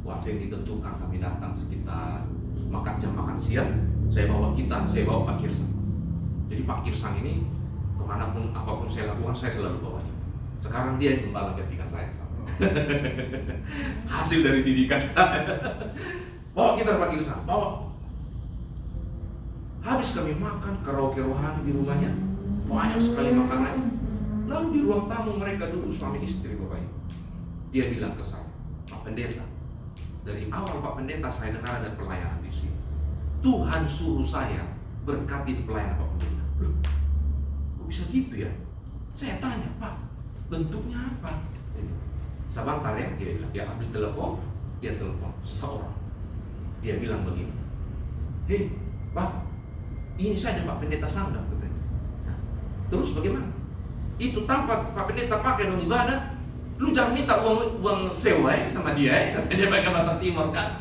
Waktu yang ditentukan kami datang sekitar jam makan siang. Saya bawa Pak Kirsang. Jadi Pak Kirsang ini kemanapun apapun saya lakukan, saya selalu bawa dia. Sekarang dia yang gembala ketika saya hasil dari didikan. Bawa kita Pak Kirsang, bawa. Habis kami makan karaoke rohani di rumahnya, banyak sekali makanannya. Lalu di ruang tamu mereka duduk suami istri Bapak ini. Dia bilang ke saya, Pak Pendeta, dari awal Pak Pendeta saya dengar ada pelayanan di sini. Tuhan suruh saya berkati pelayanan Pak Pendeta. Loh, kok bisa gitu ya? Saya tanya, Pak, bentuknya apa? Sebentar ya, dia bilang. Dia ambil telepon, dia telepon seseorang. Dia bilang begini, hei, Bapak, ini saja Pak Pendeta Sanggam katanya. Nah, terus bagaimana? Itu tanpa Pak Pendeta pakai dalam ibadah, lu jangan minta uang sewa sama dia katanya. Dia pakai bahasa timur kan.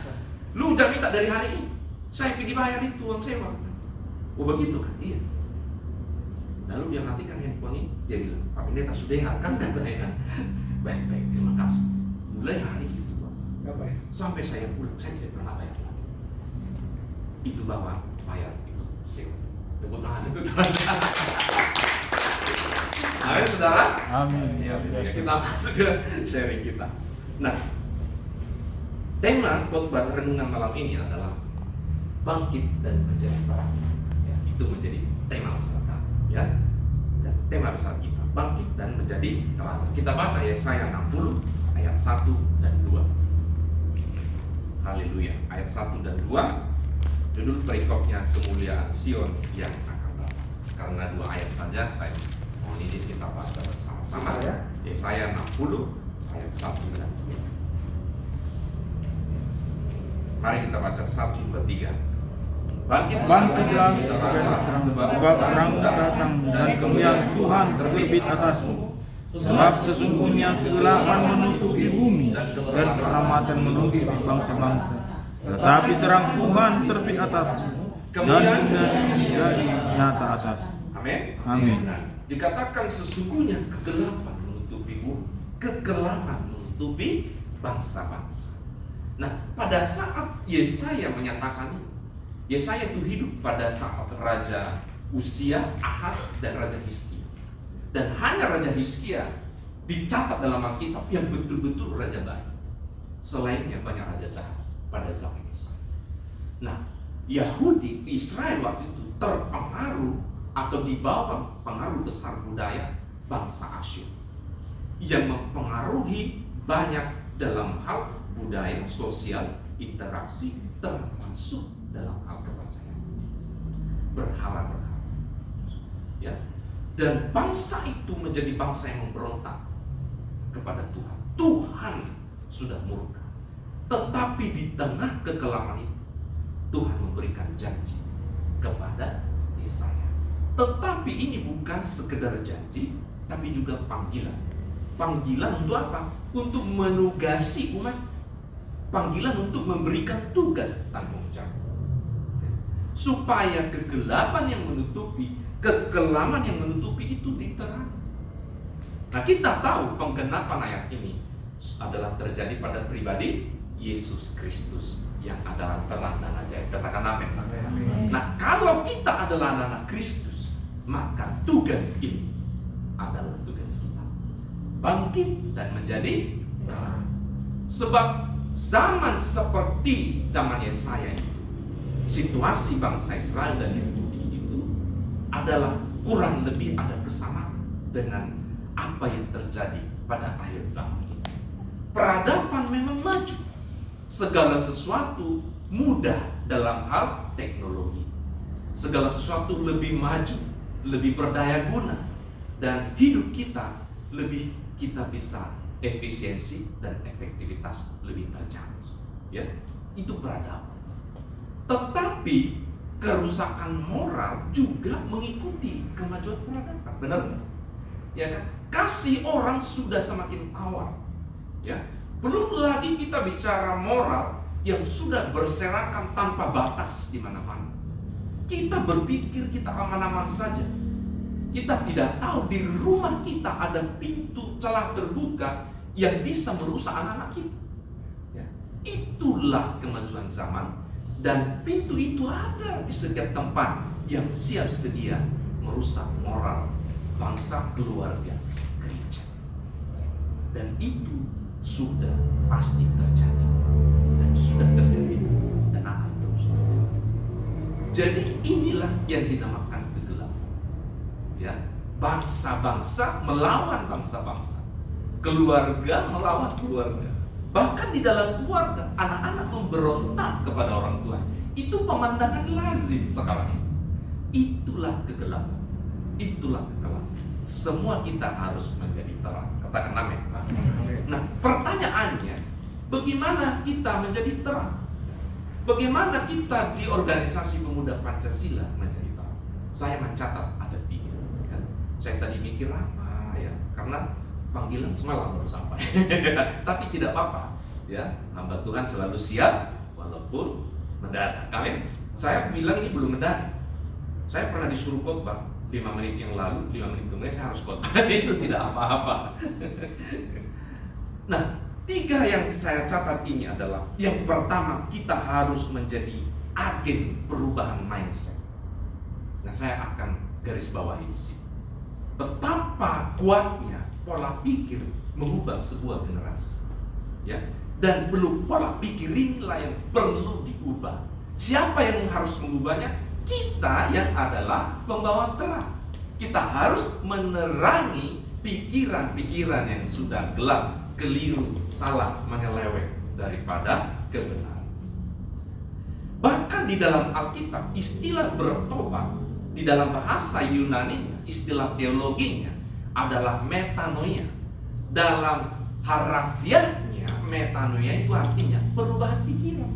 Lu jangan minta dari hari ini, saya pergi bayar itu uang sewa. Oh begitu kan? Iya. Lalu dia matikan handphone ini, dia bilang, Pak Pendeta sudah ingatkan katanya. Baik, terima kasih. Mulai hari itu Pak, sampai saya pulang, saya tidak pernah bayar lagi. Itu Bapak bayar itu sewa. Tepuk tangan itu Tuhan. Amin saudara. Amin. Ya, kita masuk ke sharing kita. Nah, tema khotbah renungan malam ini adalah bangkit dan menjadi terang. Ya, itu menjadi tema besar kami, ya. Dan tema besar kita bangkit dan menjadi terang. Kita baca Yesaya 60 ayat 1 dan 2. Haleluya. Ayat 1 dan 2. Judul perikopnya kemuliaan Sion yang akan datang. Karena 2 ayat saja saya mohon izin kita baca bersama-sama. Yesaya 60 ayat 1 dan 2. Mari kita baca 1, 2, 3. Bangkitlah, sebab terang datang dan kemuliaan Tuhan terbit atasmu. Sebab sesungguhnya kegelapan menutupi bumi dan keselamatan menutupi bangsa-bangsa. Tetapi terang Tuhan terbit atasmu dan kemuliaan menjadi nyata atas. Amin. Amin. dikatakan sesungguhnya kegelapan menutupi bumi, kegelapan menutupi bangsa-bangsa. Nah, pada saat Yesaya menyatakan ini, Yesaya itu hidup pada saat Raja Uzia, Ahaz, dan Raja Hizkia. Dan hanya Raja Hizkia dicatat dalam Alkitab yang betul-betul raja baik. Selainnya banyak raja jahat pada zaman Yesaya. Nah, Yahudi, Israel waktu itu terpengaruh atau di bawah pengaruh besar budaya bangsa Asyur yang mempengaruhi banyak dalam hal budaya, sosial, interaksi, termasuk dalam hal kepercayaan, berhala-berhala, ya. Dan bangsa itu menjadi bangsa yang memberontak kepada Tuhan. Tuhan sudah murka, tetapi di tengah kekelaman itu Tuhan memberikan janji kepada Yesaya. Tetapi ini bukan sekedar janji, tapi juga panggilan. Panggilan untuk apa? Untuk menugasi umat. Panggilan untuk memberikan tugas tanggung jawab. Supaya kegelapan yang menutupi, kekelaman yang menutupi itu diterang. Nah, kita tahu penggenapan ayat ini adalah terjadi pada pribadi Yesus Kristus yang adalah terang dan ajaib. Katakan amin. Nah, kalau kita adalah anak-anak Kristus, maka tugas ini adalah tugas kita, bangkit dan menjadi terang. Sebab zaman seperti zaman Yesaya itu, situasi bangsa Israel dan Yahudi itu adalah kurang lebih ada kesamaan dengan apa yang terjadi pada akhir zaman ini. Peradaban memang maju, segala sesuatu mudah dalam hal teknologi, segala sesuatu lebih maju, lebih berdaya guna, dan hidup kita lebih kita bisa efisiensi dan efektivitas lebih terjamin. Ya, itu peradaban. Tetapi kerusakan moral juga mengikuti kemajuan peradaban, benar nggak? Ya kan? Kasih orang sudah semakin awal. Ya, belum lagi kita bicara moral yang sudah berserakan tanpa batas di mana-mana. Kita berpikir kita aman-aman saja. Kita tidak tahu di rumah kita ada pintu celah terbuka yang bisa merusak anak-anak kita. Ya, itulah kemajuan zaman, dan pintu itu ada di setiap tempat yang siap sedia merusak moral bangsa, keluarga, gereja. Dan itu sudah pasti terjadi, dan sudah terjadi, dan akan terus terjadi. Jadi inilah yang dinamakan kegelapan. Ya, bangsa-bangsa melawan bangsa-bangsa, keluarga melawan keluarga. Bahkan di dalam keluarga, anak-anak memberontak kepada orang tua. Itu pemandangan lazim sekarang. Itulah kegelapan. Itulah kegelapan. Semua kita harus menjadi terang. Katakan amin. Nah, pertanyaannya, bagaimana kita menjadi terang? Bagaimana kita di organisasi pemuda Pancasila menjadi terang? Saya mencatat ada 3. Kan? Saya tadi mikir apa ya? Karena panggilan semalam baru sampai. Tapi tidak apa-apa. Ya, hamba Tuhan selalu siap walaupun mendadak. Amin. Saya bilang ini belum mendadak. Saya pernah disuruh khotbah 5 menit yang lalu, 5 menit kemudian saya harus khotbah. Itu tidak apa-apa. Nah, 3 yang saya catat ini adalah, yang pertama, kita harus menjadi agen perubahan mindset. Nah, saya akan garis bawahi di sini. Betapa kuatnya pola pikir mengubah sebuah generasi. Ya, dan belum pola pikir inilah yang perlu diubah. Siapa yang harus mengubahnya? Kita yang adalah pembawa terang. Kita harus menerangi pikiran-pikiran yang sudah gelap, keliru, salah, menyeleweng daripada kebenaran. Bahkan di dalam Alkitab, istilah bertobat di dalam bahasa Yunani, istilah teologinya adalah metanoia. Dalam harafiahnya, metanoia itu artinya perubahan pikiran.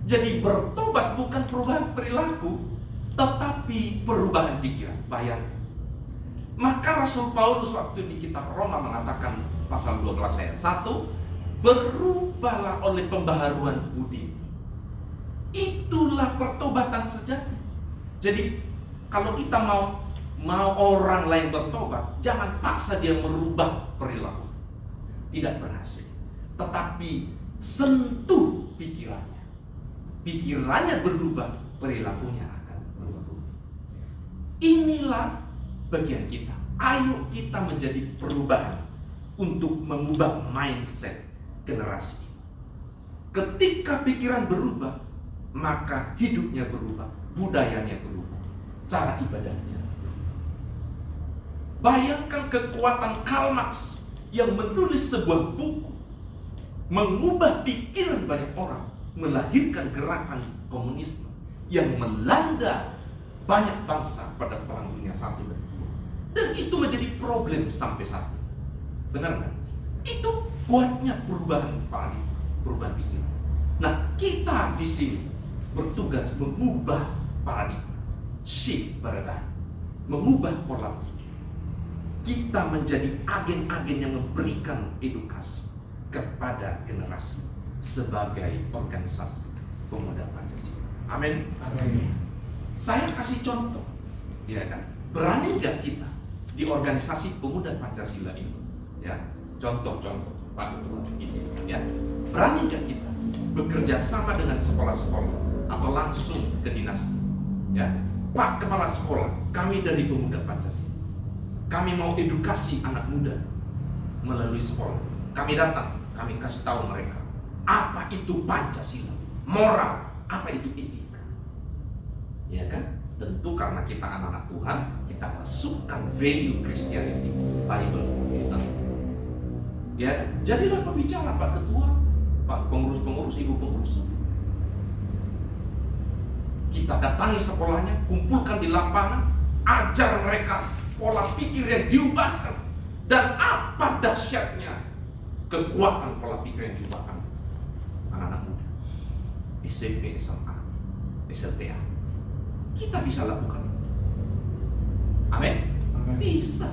Jadi bertobat bukan perubahan perilaku, tetapi perubahan pikiran. Bayangkan. Maka Rasul Paulus waktu di kitab Roma mengatakan pasal 12 ayat 1, berubahlah oleh pembaharuan budi. Itulah pertobatan sejati. Jadi kalau kita mau mau orang lain bertobat, jangan paksa dia merubah perilaku. Tidak berhasil. Tetapi sentuh pikirannya. Pikirannya berubah, perilakunya akan berubah. Inilah bagian kita. Ayo kita menjadi perubahan untuk mengubah mindset generasi ini. Ketika pikiran berubah, maka hidupnya berubah, budayanya berubah, cara ibadahnya berubah. Bayangkan kekuatan Karl Marx yang menulis sebuah buku, mengubah pikiran banyak orang, melahirkan gerakan komunisme yang melanda banyak bangsa pada Perang Dunia I dan II. Dan itu menjadi problem sampai saat ini. Benar kan? Itu kuatnya perubahan paradigma, perubahan pikiran. Nah, kita di sini bertugas mengubah paradigma, shift paradigm, mengubah pola pikir. Kita menjadi agen-agen yang memberikan edukasi kepada generasi sebagai organisasi pemuda Pancasila. Amin. Saya kasih contoh, ya kan? Berani nggak kita di organisasi pemuda Pancasila ini? Ya, contoh-contoh, Pak Ketua izinkan, ya. Berani nggak kita bekerja sama dengan sekolah-sekolah atau langsung ke dinas? Ya, Pak Kepala Sekolah, kami dari pemuda Pancasila. Kami mau edukasi anak muda melalui sekolah. Kami datang, kami kasih tahu mereka apa itu Pancasila, moral, apa itu etika. Ya kan? Tentu karena kita anak-anak Tuhan, kita masukkan value Christianity, Bible bisa. Ya, jadilah pembicara Pak Ketua, Pak pengurus-pengurus, Ibu pengurus. Kita datangi sekolahnya, kumpulkan di lapangan, ajar mereka pola pikir yang diubahkan. Dan apa dahsyatnya kekuatan pola pikir yang diubahkan anak-anak muda, SMP, SMA, SLTA. Kita bisa lakukan. Amin. Bisa.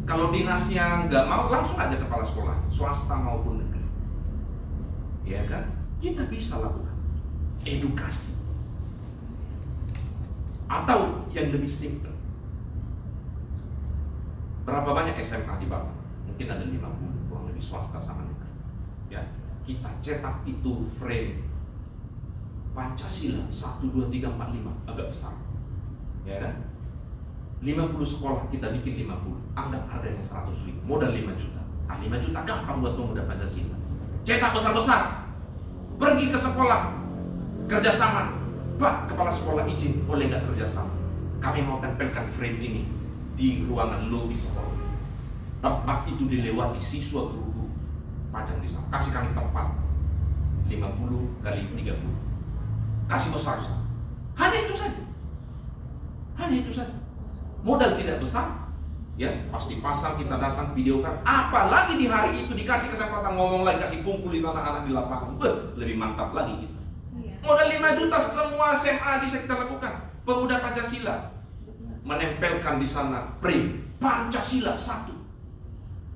Kalau dinasnya nggak mau, langsung aja kepala sekolah, swasta maupun negeri. Ya kan? Kita bisa lakukan edukasi. Atau yang lebih simpel, berapa banyak SMA di Batam? Mungkin ada 50, kurang lebih swasta sama negeri. Ya, kita cetak itu frame Pancasila 1, 2, 3, 4, 5 agak besar. Ya kan? 50 sekolah kita bikin 50. Anggap harganya 100.000, modal 5 juta. 5 juta gampang buat pemuda Pancasila. Cetak besar-besar. Pergi ke sekolah, kerjasama. Pak Kepala Sekolah izin, boleh nggak kerjasama? Kami mau tempelkan frame ini di ruangan lobi sekolah. Tempat itu dilewati siswa guru, pajang di sana. Kasih kami tempat 50 kali 30. Kasih besar-besar. Hanya itu saja. Hanya itu saja. Modal tidak besar, ya pasti pasang, kita datang videokan. Apalagi di hari itu dikasih kesempatan ngomong lagi, kasih kumpul di anak-anak di lapangan, lebih mantap lagi kita. Modal 5 juta semua SMA bisa kita lakukan. Pemuda Pancasila menempelkan di sana print Pancasila 1.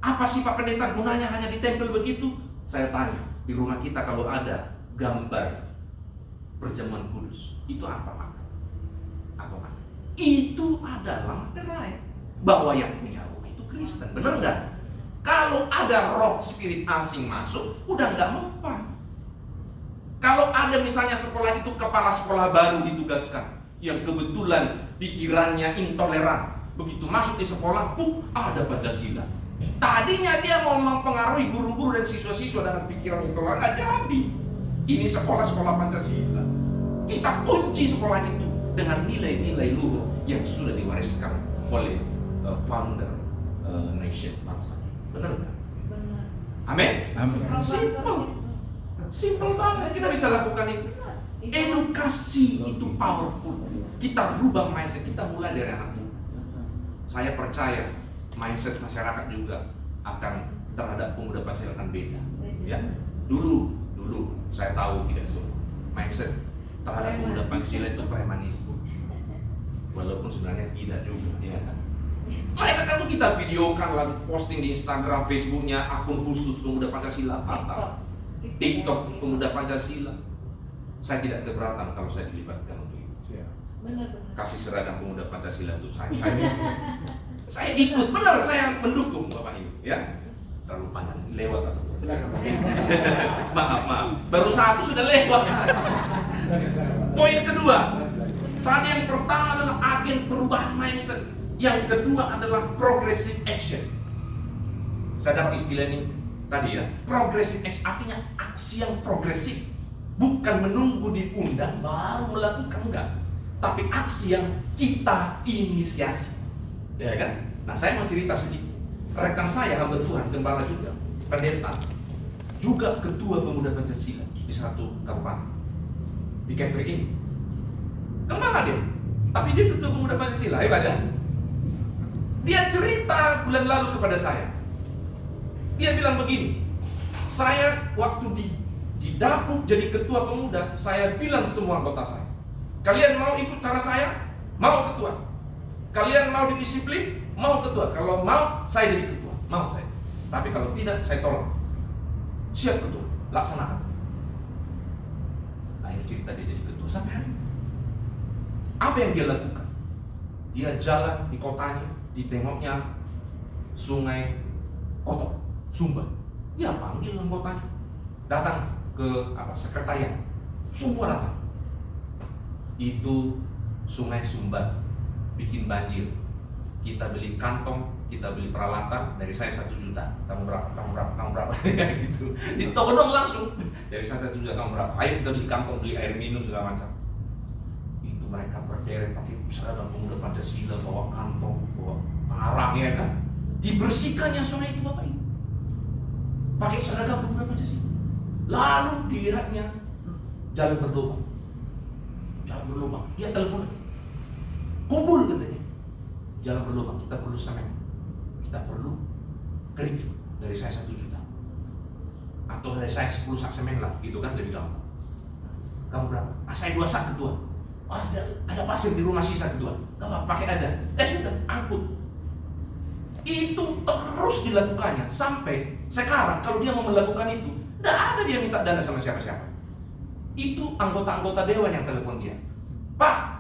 Apa sih Pak Pendeta gunanya hanya ditempel begitu? Saya tanya, di rumah kita kalau ada gambar perjamuan kudus, itu apa Pak? Apa Pak? Itu adalah materai bahwa yang punya rumah itu Kristen, benar nggak? Kalau ada roh spirit asing masuk, udah nggak mempan. Kalau ada misalnya sekolah itu kepala sekolah baru ditugaskan, yang kebetulan pikirannya intoleran, begitu masuk di sekolah, ada Pancasila. Tadinya dia mau mempengaruhi guru-guru dan siswa-siswa dengan pikiran intoleran, nggak jadi. Ini sekolah-sekolah Pancasila. Kita kunci sekolah itu dengan nilai-nilai luhur yang sudah diwariskan oleh founder nation bangsa. Benar nggak? Benar. Amin. Amin. Simple banget kita bisa lakukan itu. Edukasi itu powerful. Kita rubah mindset, kita mulai dari anak muda. Saya percaya mindset masyarakat juga akan terhadap pemuda Pancasila akan beda. Ya, dulu saya tahu tidak semua mindset terhadap pemuda Pancasila itu premanisme. Walaupun sebenarnya tidak juga, ya kan? Mereka kan tuh kita videokan lalu posting di Instagram, Facebooknya akun khusus pemuda Pancasila atau TikTok pemuda Pancasila. Saya tidak keberatan kalau saya dilibatkan untuk itu. Benar. Kasih seragam pemuda Pancasila untuk saya ikut, benar, saya mendukung Bapak Ibu, ya. Terlalu panjang, lewat atau maaf, baru satu sudah lewat. Poin kedua, tadi yang pertama adalah agen perubahan mindset, yang kedua adalah progressive action. Saya dapat istilah ini tadi ya, progressive action artinya aksi yang progresif, bukan menunggu diundang baru melakukan, enggak, tapi aksi yang kita inisiasi, ya kan? Nah, saya mau cerita sedikit. Rekan saya, hamba Tuhan, gembala juga, pendeta, juga ketua pemuda Pancasila di satu kabupaten di Kepri ini. Gembala dia, tapi dia ketua pemuda Pancasila, hebat ya? Dia cerita bulan lalu kepada saya. Dia bilang begini, saya waktu didapuk jadi ketua pemuda, saya bilang semua anggota saya, kalian mau ikut cara saya? Mau ketua. Kalian mau didisiplin? Mau ketua. Kalau mau, saya jadi ketua. Mau saya. Tapi kalau tidak, saya tolak. Siap ketua, laksanakan. Akhirnya cerita dia jadi ketua sampai hari ini. Apa yang dia lakukan? Dia jalan di kotanya, ditengoknya sungai kotor, Sumba. Dia panggil anggotanya, datang ke sekretariat. Semua datang. Itu sungai Sumba bikin banjir. Kita beli kantong, kita beli peralatan, dari saya 1 juta. Kamu berapa? Gitu. Ditodong langsung. Dari saya 1 juta, kamu berapa? Ayo kita beli kantong, beli air minum segala macam. Itu mereka berderet pakai seragam pemuda Pancasila, bawa kantong, bawa parang, ya kan? Dibersihkannya sungai itu Bapak Ibu. Pakai seragam pemuda Pancasila. Lalu dilihatnya jalan berlubang. Dia telepon. Kumpul katanya. Jalan berlubang, kita perlu semen, kita perlu kerikil. Dari saya 1 juta, atau dari saya 10 sak semen lah, gitu kan, lebih gampang. Kamu berapa? Saya 2 sak ketua. Ada pasir di rumah sisa ketua. Gak apa, pakai aja. Sudah, angkut. Itu terus dilakukannya sampai sekarang. Kalau dia mau melakukan itu, tidak ada dia minta dana sama siapa-siapa. Itu anggota-anggota dewan yang telepon dia. Pak,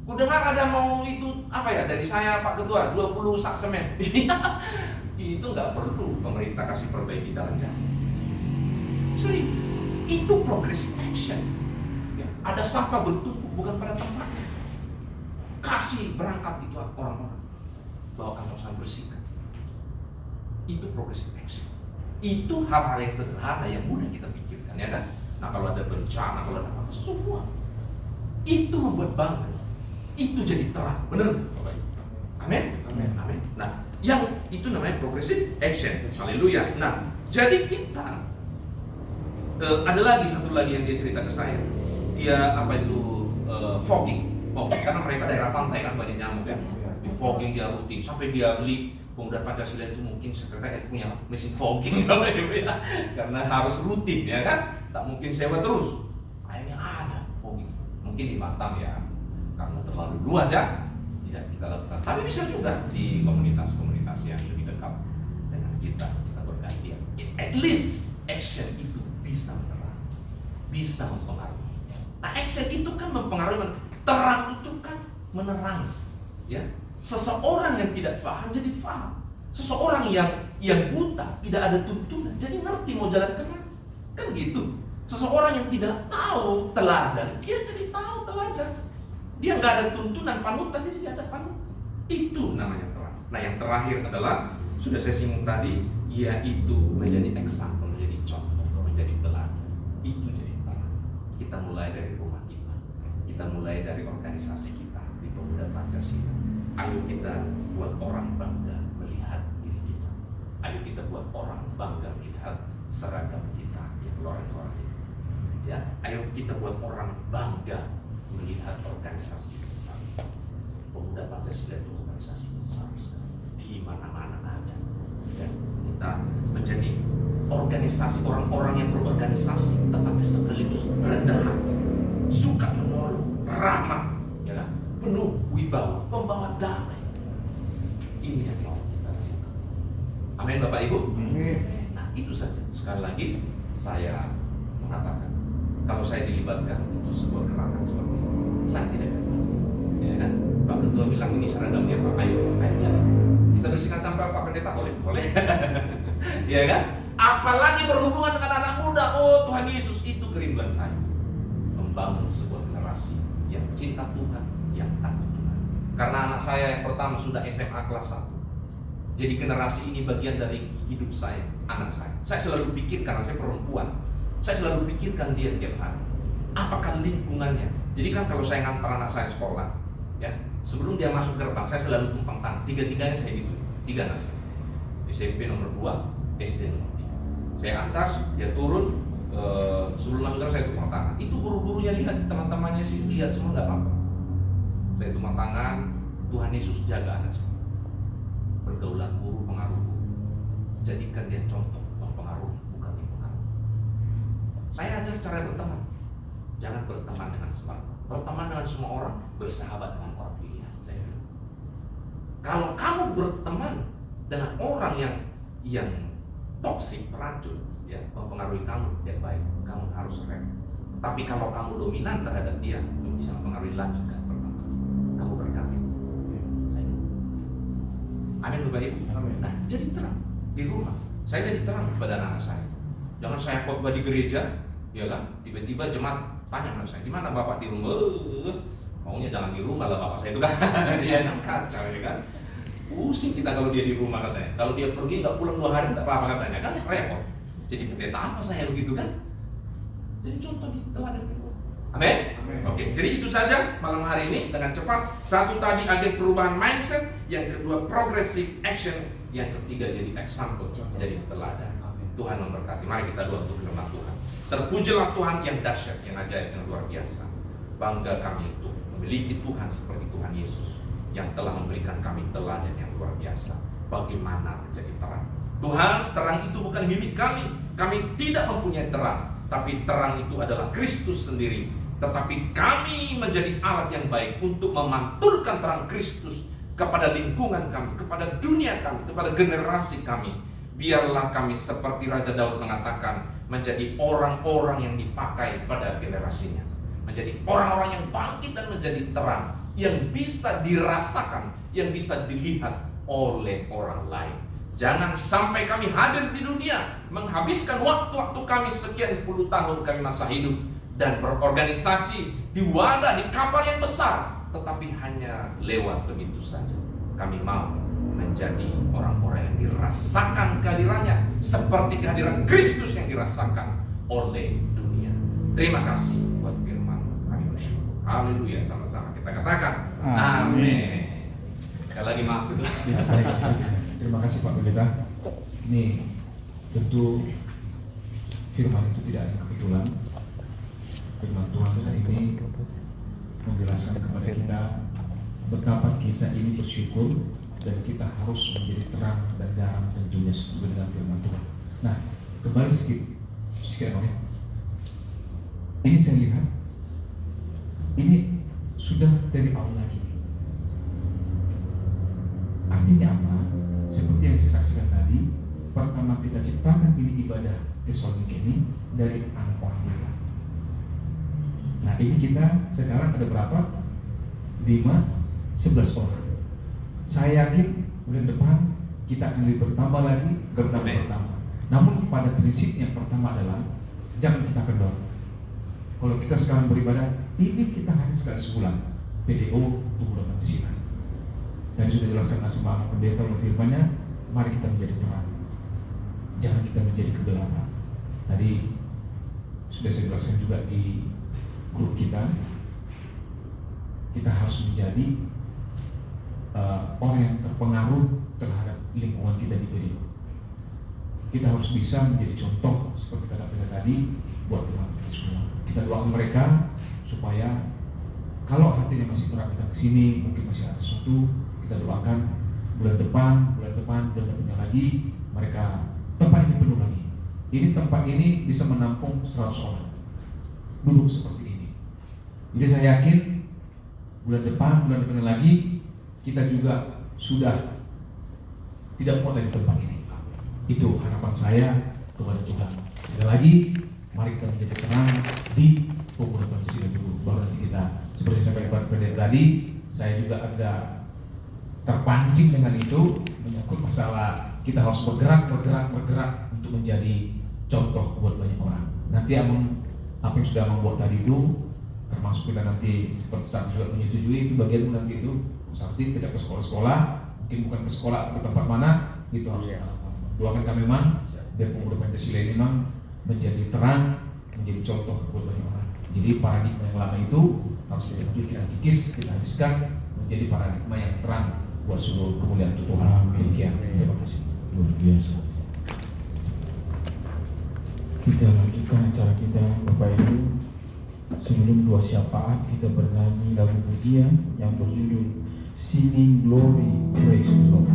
ku dengar ada mau itu dari saya Pak Ketua 20 sak semen. Itu nggak perlu pemerintah kasih perbaiki jalan-jalan. Sorry, itu progressive action. Ya, ada sampah bertumpuk bukan pada tempatnya. Kasih berangkat itu orang-orang, bawa kantong sampah bersihkan. Itu progressive action. Itu hal-hal yang sederhana yang mudah kita pikirkan, ya kan? Nah, kalau ada bencana, kalau ada apa, semua itu membuat bangga. Itu jadi terang, benar? Amin. Nah, yang itu namanya progressive action. Haleluya. Nah, jadi kita ada lagi satu lagi yang dia cerita ke saya. Dia fogging, karena mereka daerah pantai kan banyak nyamuk ya. Di fogging dia rutin sampai dia beli pemuda Pancasila itu mungkin sekretariat punya mesin fogging karena harus rutin, ya kan? Tak mungkin sewa terus. Akhirnya ada fogging. Mungkin di Batam ya, karena terlalu luas ya, tidak kita lakukan. Tapi bisa juga di komunitas-komunitas yang lebih dekat dengan kita bergantian. At least action itu bisa menerang, bisa mempengaruhi. Nah, action itu kan mempengaruhi, terang itu kan menerang. Ya, seseorang yang tidak paham jadi paham. Seseorang yang buta tidak ada tuntunan, jadi ngerti mau jalan kemana. Kan gitu. Seseorang yang tidak tahu teladan, dia jadi tahu teladan. Dia nggak ada tuntunan panutan, dia jadi ada panutan. Itu namanya terang. Nah, yang terakhir adalah sudah saya singgung tadi, yaitu menjadi example, menjadi contoh, menjadi teladan. Itu jadi terang. Kita mulai dari rumah kita, kita mulai dari organisasi kita di Pemuda Pancasila. Ayo kita buat orang bangga melihat diri kita. Ayo kita buat orang bangga melihat seragam kita yang luar-luar itu. Ya, ayo kita buat orang bangga melihat organisasi besar. Pemuda Pancasila itu organisasi besar di mana-mana ada. Dan kita menjadi organisasi orang-orang yang berorganisasi tetapi sekaligus rendah hati, suka menolong, ramah, ya kan? Penuh wibawa, pembawa damai. Ini yang mau kita lakukan. Amin, Bapak Ibu. Nah, itu saja. Sekali lagi saya mengatakan, kalau saya dilibatkan untuk sebuah gerakan seperti ini, saya tidak gagal. ya kan? Pak Ketua bilang ini seragamnya Pak, ayo jalan. Kita bersihkan sampah Pak Pendeta, boleh. Ya kan? Apalagi berhubungan dengan anak muda. Oh Tuhan Yesus, itu kerinduan saya. Membangun sebuah generasi yang cinta Tuhan, yang takut Tuhan. Karena anak saya yang pertama sudah SMA kelas 1. Jadi generasi ini bagian dari hidup saya, anak saya. Saya selalu pikirkan, karena saya perempuan, saya selalu pikirkan dia tiap hari. Apakah lingkungannya? Jadi kan kalau saya ngantar anak saya sekolah, ya, sebelum dia masuk gerbang, saya selalu tumpang tangan. Tiga-tiganya saya gitu, 3 anak saya. SMP nomor 2, SD nomor 3. Saya atas, dia turun, sebelum masuk gerbang saya tumpang tangan. Itu guru-gurunya lihat, teman-temannya sih lihat semua nggak apa-apa. Saya tumpang tangan, Tuhan Yesus jaga anak saya. Pergaulan guru, pengaruh guru, jadikan dia contoh mempengaruhi, bukan dipengaruhi. Saya ajar cara berteman. Jangan berteman dengan semua. Berteman dengan semua orang, bersahabat dengan orang pilihan. Saya bilang, kalau kamu berteman dengan orang yang toksik, racun, ya, mempengaruhi kamu tidak baik, kamu harus rem. Tapi kalau kamu dominan terhadap dia, kamu bisa mempengaruhi, lanjutkan pertemuan. Kamu berkati. Amin Bapak Ibu. Nah, jadi terang di rumah. Saya jadi terang kepada anak saya. Jangan saya khotbah di gereja, ya kan? Tiba-tiba jemaat tanya anak saya, di mana Bapak di rumah? Maunya jangan di rumah lah Bapak saya itu kan. Dia yang kacau, ya kan? Pusing kita kalau dia di rumah katanya. Kalau dia pergi nggak pulang 2 hari nggak apa-apa katanya, kan repot. Jadi pendeta apa saya begitu kan? Jadi contoh di teladan di rumah. Amin. Oke, jadi itu saja malam hari ini dengan cepat. 1 tadi ada perubahan mindset, yang kedua progressive action, yang ketiga jadi example, jadi teladan. Tuhan memberkati. Mari kita doa untuk firman Tuhan. Terpujilah Tuhan yang dahsyat, yang ajaib, yang luar biasa. Bangga kami itu memiliki Tuhan seperti Tuhan Yesus yang telah memberikan kami teladan yang luar biasa. Bagaimana menjadi terang? Tuhan, terang itu bukan milik kami. Kami tidak mempunyai terang, tapi terang itu adalah Kristus sendiri. Tetapi kami menjadi alat yang baik untuk memantulkan terang Kristus kepada lingkungan kami, kepada dunia kami, kepada generasi kami. Biarlah kami seperti Raja Daud mengatakan, menjadi orang-orang yang dipakai pada generasinya. Menjadi orang-orang yang bangkit dan menjadi terang, yang bisa dirasakan, yang bisa dilihat oleh orang lain. Jangan sampai kami hadir di dunia, menghabiskan waktu-waktu kami sekian puluh tahun kami masa hidup dan berorganisasi di wadah, di kapal yang besar, tetapi hanya lewat begitu saja. Kami mau menjadi orang-orang yang dirasakan kehadirannya seperti kehadiran Kristus yang dirasakan oleh dunia. Terima kasih buat firman, kami bersyukur. Haleluya, sama-sama kita katakan amin. Sekali lagi maaf itu. Ya, terima kasih Pak Pendeta. Ini tentu firman itu tidak ada kebetulan. Firman Tuhan saat ini menjelaskan kepada kita betapa kita ini bersyukur dan kita harus menjadi terang dan garam tentunya sesuai dengan firman Tuhan. Nah, kembali sedikit menit. Ini saya lihat, ini sudah dari awal lagi. Artinya apa? Seperti yang saya saksikan tadi, pertama kita ciptakan ini ibadah Tesalonika ini dari anak orang muda. Nah, ini kita sekarang ada berapa? 5, 11 orang. Saya yakin bulan depan kita akan lebih bertambah lagi, bertambah. Namun pada prinsip yang pertama adalah jangan kita kendor. Kalau kita sekarang beribadah, ini kita hanya sekali sebulan. PDO untuk dapat disinan. Tadi sudah jelaskan sama pendeta oleh firman-Nya, mari kita menjadi terang. Jangan kita menjadi kegelapan. Tadi sudah saya jelaskan juga di grup kita harus menjadi orang yang terpengaruh terhadap lingkungan kita di PDO. Kita harus bisa menjadi contoh seperti kata pendeta tadi buat teman-teman kita semua. Kita doakan mereka supaya kalau hatinya masih kurang datang ke sini, mungkin masih ada sesuatu, kita doakan bulan depannya lagi mereka tempat ini penuh lagi. Ini tempat ini bisa menampung 100 orang duduk seperti ini. Jadi saya yakin bulan depannya lagi kita juga sudah tidak mau lagi tempat ini. Itu harapan saya kepada Tuhan. Sekali lagi, mari kita menjadi terang di pemuda Pancasila dulu. Baru nanti kita seperti saya katakan pada tadi, saya juga agak terpancing dengan itu, menyangkut masalah kita harus bergerak untuk menjadi contoh buat banyak orang. Nanti apa yang sudah membuat tadi itu, termasuk kita nanti seperti saat juga menyetujui itu bagian nanti itu, seperti kita ke sekolah-sekolah, mungkin bukan ke sekolah atau ke tempat mana, itu harus doakan kami memang biar pemuda Pancasila ini memang menjadi terang, menjadi contoh buat banyak orang. Jadi paradigma yang lama itu harus kita kikis, kita habiskan menjadi paradigma yang terang buat seluruh kemuliaan Tuhan. Demikian. Terima kasih. Luar biasa. Kita lanjutkan acara kita, Bapak Ibu. Sebelum doa syafaat, kita bernyanyi lagu pujian yang berjudul Singing Glory Praise the Lord.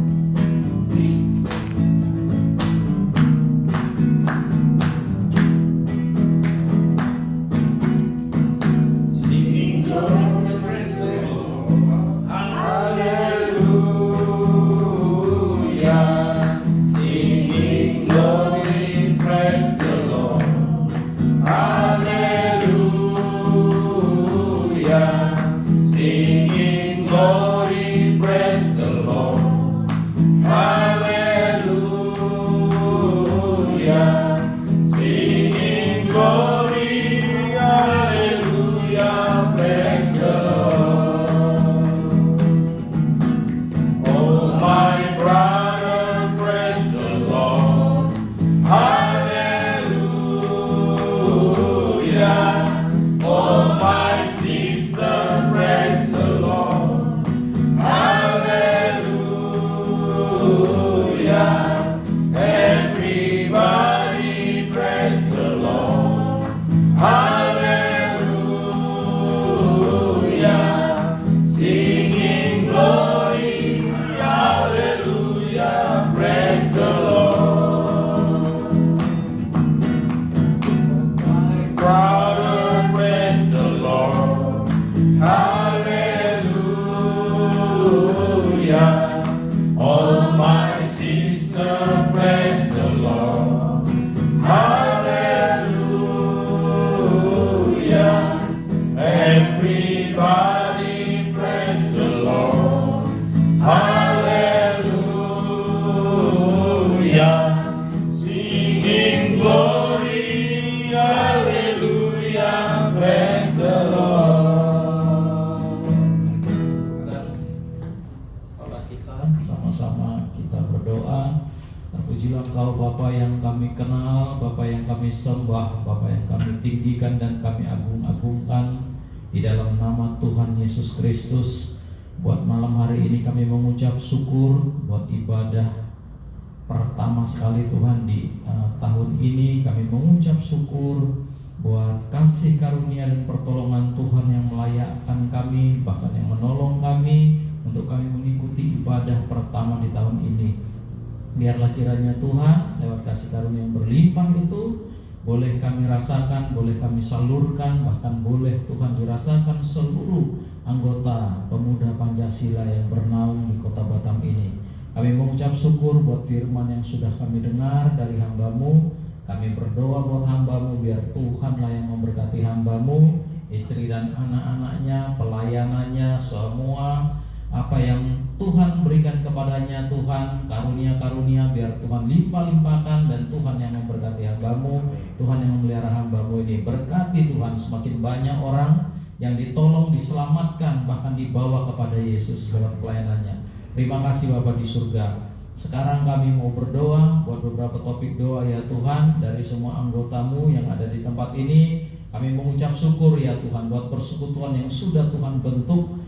Sama-sama kita berdoa. Terpujilah Engkau Bapa yang kami kenal, Bapa yang kami sembah, Bapa yang kami tinggikan dan kami agung-agungkan. Di dalam nama Tuhan Yesus Kristus, buat malam hari ini kami mengucap syukur buat ibadah pertama sekali Tuhan di tahun ini. Kami mengucap syukur buat kasih karunia dan pertolongan Tuhan yang melayakkan kami, bahkan yang menolong kami untuk kami mengikuti ibadah pertama di tahun ini. Biarlah kiranya Tuhan lewat kasih karunia yang berlimpah itu boleh kami rasakan, boleh kami salurkan, bahkan boleh Tuhan dirasakan seluruh anggota pemuda Pancasila yang bernaung di kota Batam ini. Kami mengucap syukur buat firman yang sudah kami dengar dari hamba-Mu. Kami berdoa buat hamba-Mu biar Tuhanlah yang memberkati hamba-Mu, istri dan anak-anaknya, pelayanannya, semua apa yang Tuhan berikan kepadanya, Tuhan karunia-karunia biar Tuhan limpah-limpahkan, dan Tuhan yang memberkati hamba-Mu, Tuhan yang memelihara hamba-Mu ini. Berkati Tuhan semakin banyak orang yang ditolong, diselamatkan, bahkan dibawa kepada Yesus lewat pelayanannya. Terima kasih Bapa di surga. Sekarang kami mau berdoa buat beberapa topik doa ya Tuhan dari semua anggotamu yang ada di tempat ini. Kami mengucap syukur ya Tuhan buat persekutuan yang sudah Tuhan bentuk,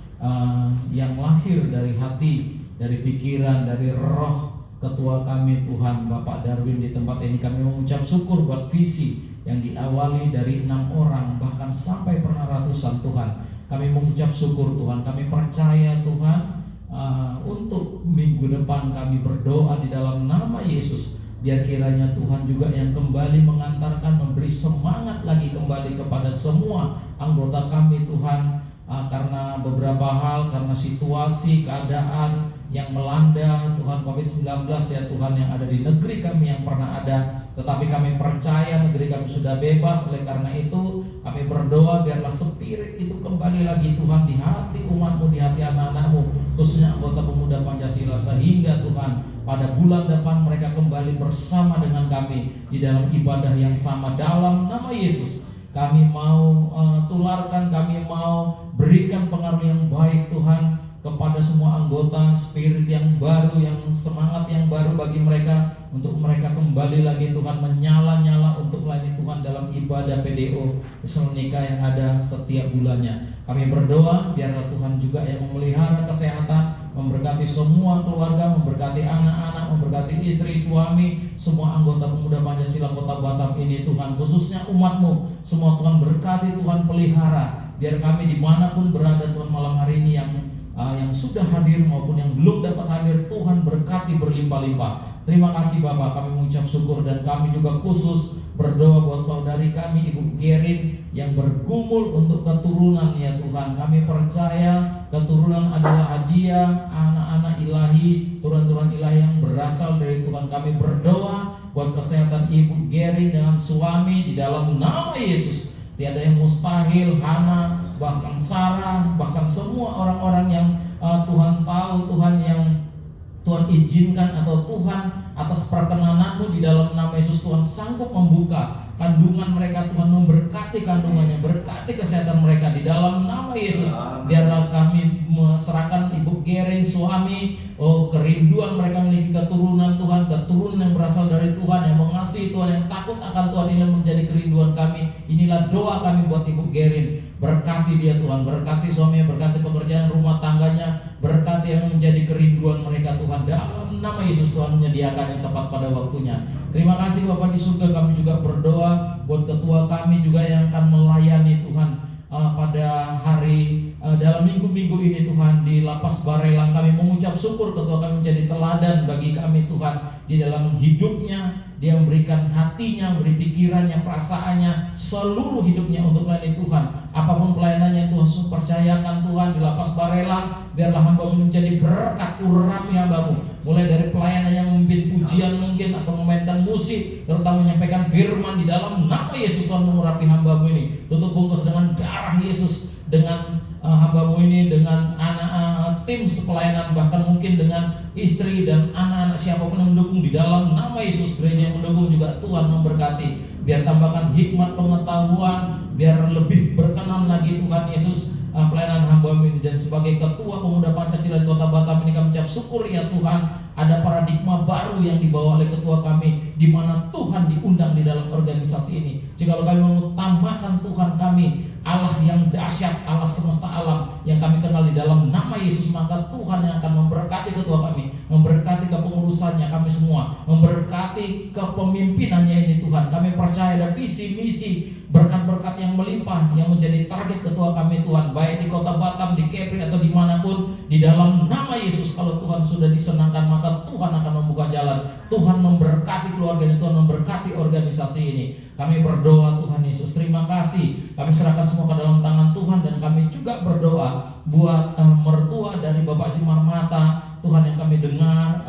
yang lahir dari hati, dari pikiran, dari roh ketua kami Tuhan Bapak Darwin di tempat ini. Kami mengucap syukur buat visi yang diawali dari 6 orang bahkan sampai pernah ratusan Tuhan. Kami mengucap syukur Tuhan. Kami percaya Tuhan, untuk minggu depan kami berdoa di dalam nama Yesus. Biar kiranya Tuhan juga yang kembali mengantarkan, memberi semangat lagi kembali kepada semua anggota kami Tuhan. Karena beberapa hal, karena situasi, keadaan yang melanda Tuhan COVID-19 ya Tuhan, yang ada di negeri kami yang pernah ada. Tetapi kami percaya negeri kami sudah bebas. Oleh karena itu kami berdoa biarlah spirit itu kembali lagi Tuhan di hati umat-Mu, di hati anak-anak-Mu, khususnya anggota pemuda Pancasila, sehingga Tuhan pada bulan depan mereka kembali bersama dengan kami di dalam ibadah yang sama. Dalam nama Yesus kami mau tularkan, kami mau berikan pengaruh yang baik Tuhan kepada semua anggota, spirit yang baru, yang semangat yang baru bagi mereka, untuk mereka kembali lagi Tuhan menyala-nyala untuk melayani Tuhan dalam ibadah PDO Tesalonika yang ada setiap bulannya. Kami berdoa biarlah Tuhan juga yang memelihara kesehatan, memberkati semua keluarga, memberkati anak-anak, memberkati istri, suami, semua anggota pemuda Pancasila Kota Batam ini Tuhan, khususnya umat-Mu semua Tuhan berkati, Tuhan pelihara. Biar kami dimanapun berada Tuhan malam hari ini, yang sudah hadir maupun yang belum dapat hadir, Tuhan berkati berlimpah-limpah. Terima kasih Bapak, kami mengucap syukur, dan kami juga khusus berdoa buat saudari kami Ibu Gerin yang bergumul untuk keturunan ya Tuhan. Kami percaya keturunan adalah hadiah anak-anak ilahi, turun-turun ilahi yang berasal dari Tuhan. Kami berdoa buat kesehatan Ibu Gerin dengan suami di dalam nama Yesus. Tiada yang mustahil. Hana, bahkan Sarah, bahkan semua orang-orang yang Tuhan tahu, Tuhan yang Tuhan izinkan, atau Tuhan atas perkenanan-Mu di dalam nama Yesus, Tuhan sanggup membuka kandungan mereka. Tuhan memberkati kandungannya, berkati kesehatan mereka di dalam nama Yesus. Biarlah kami serahkan Ibu Gerin suami, kerinduan mereka memiliki keturunan Tuhan, keturunan yang berasal dari Tuhan, yang mengasihi Tuhan, yang takut akan Tuhan. Ini menjadi kerinduan kami. Inilah doa kami buat Ibu Gerin. Berkati dia Tuhan, berkati suaminya, berkati pekerjaan rumah tangganya, berkati yang menjadi kerinduan mereka Tuhan. Dalam nama Yesus Tuhan menyediakan yang tepat pada waktunya. Terima kasih Bapak di surga. Kami juga berdoa buat ketua kami juga yang akan melayani Tuhan pada hari dalam minggu-minggu ini Tuhan di Lapas Barelang. Kami mengucap syukur ketua kami menjadi teladan bagi kami Tuhan di dalam hidupnya. Dia memberikan hatinya, memberi pikirannya, perasaannya, seluruh hidupnya untuk melayani Tuhan. Apapun pelayanannya yang Tuhan percayakan Tuhan di Lapas Barelang, biarlah hamba-Mu menjadi berkat. Urapi hamba-Mu, mulai dari pelayanan yang memimpin pujian mungkin, atau memainkan musik, terutama menyampaikan firman di dalam nama Yesus. Tuhan mengurapi hamba-Mu ini, tutup bungkus dengan darah Yesus, dengan hamba-Mu ini, dengan anak tim sepelayanan, bahkan mungkin dengan istri dan anak-anak siapapun yang mendukung di dalam nama Yesus. Gereja yang mendukung juga Tuhan memberkati. Biar tambahkan hikmat pengetahuan, biar lebih berkenan lagi Tuhan Yesus pelayanan hamba-Mu ini. Dan sebagai ketua pemuda Pancasila di Kota Batam ini, kami ucap syukur ya Tuhan, ada paradigma baru yang dibawa oleh ketua kami, di mana Tuhan diundang di dalam organisasi ini. Jikalau kami mengutamakan Tuhan kami, Allah yang dahsyat, Allah semesta alam yang kami kenal di dalam nama Yesus, maka Tuhan yang akan memberkati ketua kami, memberkati kepengurusannya, kami semua, memberkati kepemimpinannya ini Tuhan. Kami percaya ada visi misi, berkat-berkat yang melimpah yang menjadi target ketua kami Tuhan, baik di Kota Batam, di Kepri, atau dimanapun di dalam nama Yesus. Kalau Tuhan sudah disenangkan, maka Tuhan akan membuka jalan. Tuhan memberkati keluarga ini, Tuhan memberkati organisasi ini. Kami berdoa Tuhan Yesus, terima kasih. Kami serahkan semua ke dalam tangan Tuhan, dan kami juga berdoa buat mertua dari Bapak Simarmata Tuhan, yang kami dengar